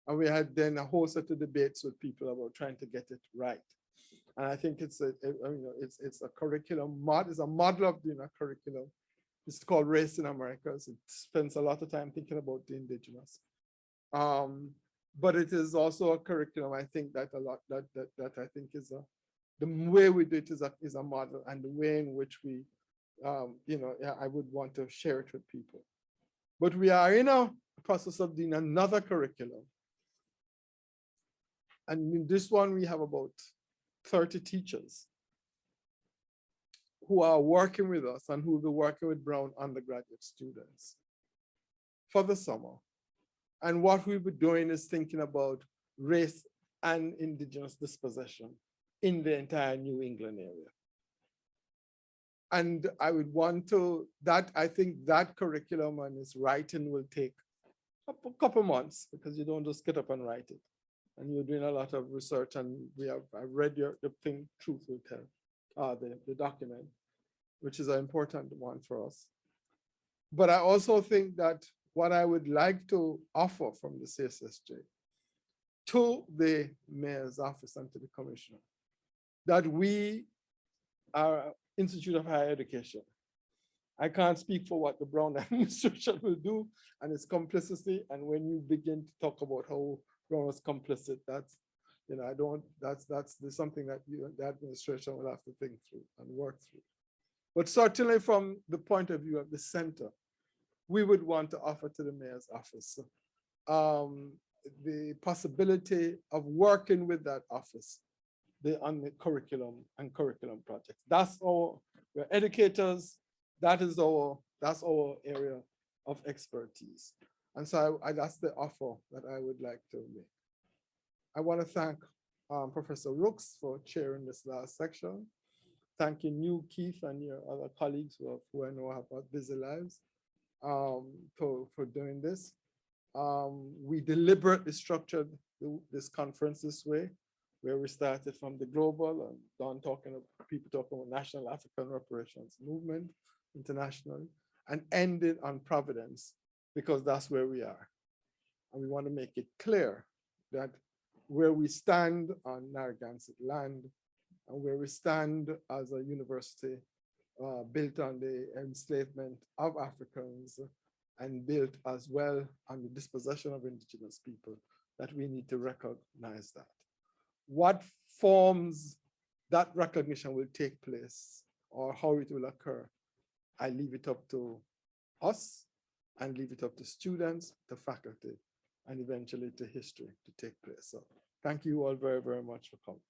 And we had then a whole set of debates with people about trying to get it right. And I think it's a curriculum, it's a model of doing a curriculum. It's called Race in America. So it spends a lot of time thinking about the indigenous. But it is also a curriculum, I think, that I think is the way we do it is a model, and the way in which we, I would want to share it with people. But we are in a process of doing another curriculum. And in this one, we have about 30 teachers who are working with us and who will be working with Brown undergraduate students for the summer. And what we'll be doing is thinking about race and indigenous dispossession in the entire New England area. And I would want to, I think that curriculum and its writing will take a couple months because you don't just get up and write it. And you're doing a lot of research, and I read the thing, Truth Will Tell, the document, which is an important one for us. But I also think that what I would like to offer from the CSSJ to the mayor's office and to the commissioner that we are Institute of Higher Education. I can't speak for what the Brown administration will do and its complicity. And when you begin to talk about how Brown was complicit, that's, you know, I don't, that's something that you, the administration will have to think through and work through. But certainly from the point of view of the center, we would want to offer to the mayor's office the possibility of working with that office on the curriculum and curriculum projects. That's our, we're educators, that's our area of expertise. And so that's the offer that I would like to make. I want to thank Professor Rooks for chairing this last section. Thanking you, Keith, and your other colleagues who I know have got busy lives for doing this. We deliberately structured this conference this way, where we started from the global and Don people talking about National African Reparations Movement internationally, and ended on Providence, because that's where we are. And we want to make it clear that where we stand on Narragansett land, and where we stand as a university built on the enslavement of Africans and built as well on the dispossession of indigenous people, that we need to recognize that. What forms that recognition will take place or how it will occur, I leave it up to us and leave it up to students, to faculty, and eventually to history to take place. So thank you all very, very much for coming.